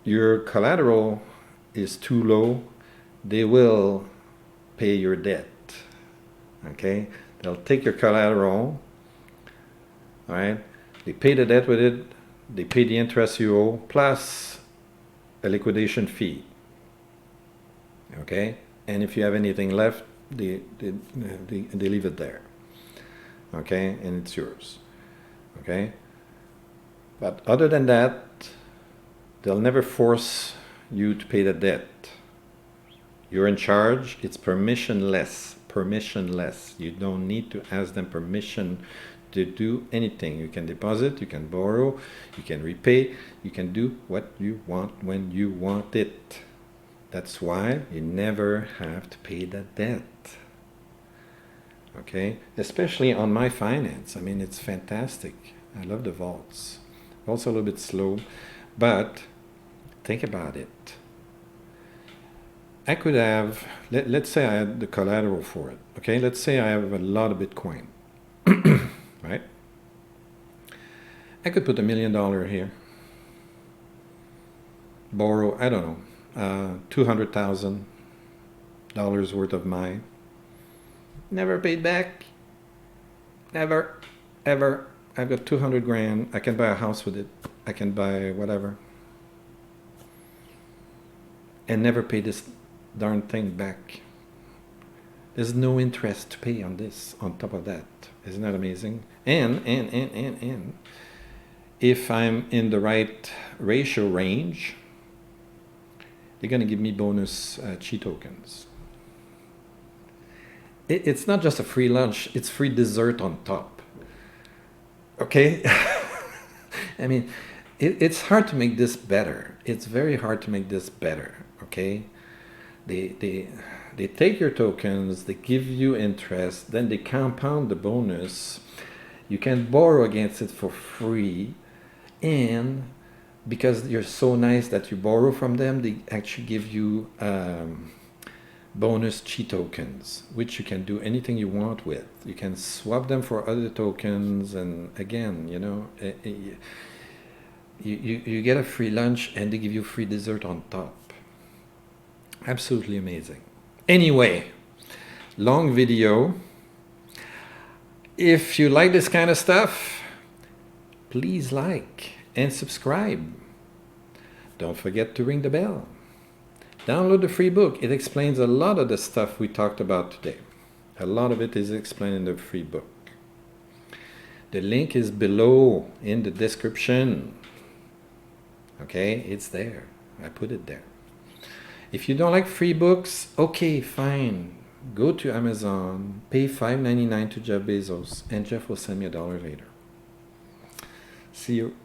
your collateral is too low, they will pay your debt, okay? They'll take your collateral, all right? They pay the debt with it, they pay the interest you owe, plus a liquidation fee, okay? And if you have anything left, they leave it there, okay? And it's yours, okay? But other than that, they'll never force you to pay the debt. You're in charge. It's permissionless. Permissionless. You don't need to ask them permission to do anything. You can deposit, you can borrow, you can repay, you can do what you want when you want it. That's why you never have to pay that debt. Okay? Especially on MAI Finance. I mean, it's fantastic. I love the vaults. Also a little bit slow, but think about it. I could have, let's say I had the collateral for it, okay? Let's say I have a lot of Bitcoin, right? I could put $1 million here, borrow, I don't know, $200,000 worth of MAI, never paid back, never, ever. I've got 200 grand, I can buy a house with it, I can buy whatever, and never pay this darn thing back. There's no interest to pay on this, on top of that. Isn't that amazing? And if I'm in the right ratio range, they're going to give me bonus chi tokens. It's not just a free lunch, it's free dessert on top. Okay? I mean, it's hard to make this better. It's very hard to make this better, okay? They take your tokens, they give you interest, then they compound the bonus. You can borrow against it for free, and because you're so nice that you borrow from them, they actually give you bonus chi tokens, which you can do anything you want with. You can swap them for other tokens, and again, you know, you get a free lunch and they give you free dessert on top. Absolutely amazing. Anyway, long video. If you like this kind of stuff, please like and subscribe. Don't forget to ring the bell. Download the free book. It explains a lot of the stuff we talked about today. A lot of it is explained in the free book. The link is below in the description. Okay, it's there. I put it there. If you don't like free books, okay, fine. Go to Amazon, pay $5.99 to Jeff Bezos, and Jeff will send me $1 later. See you.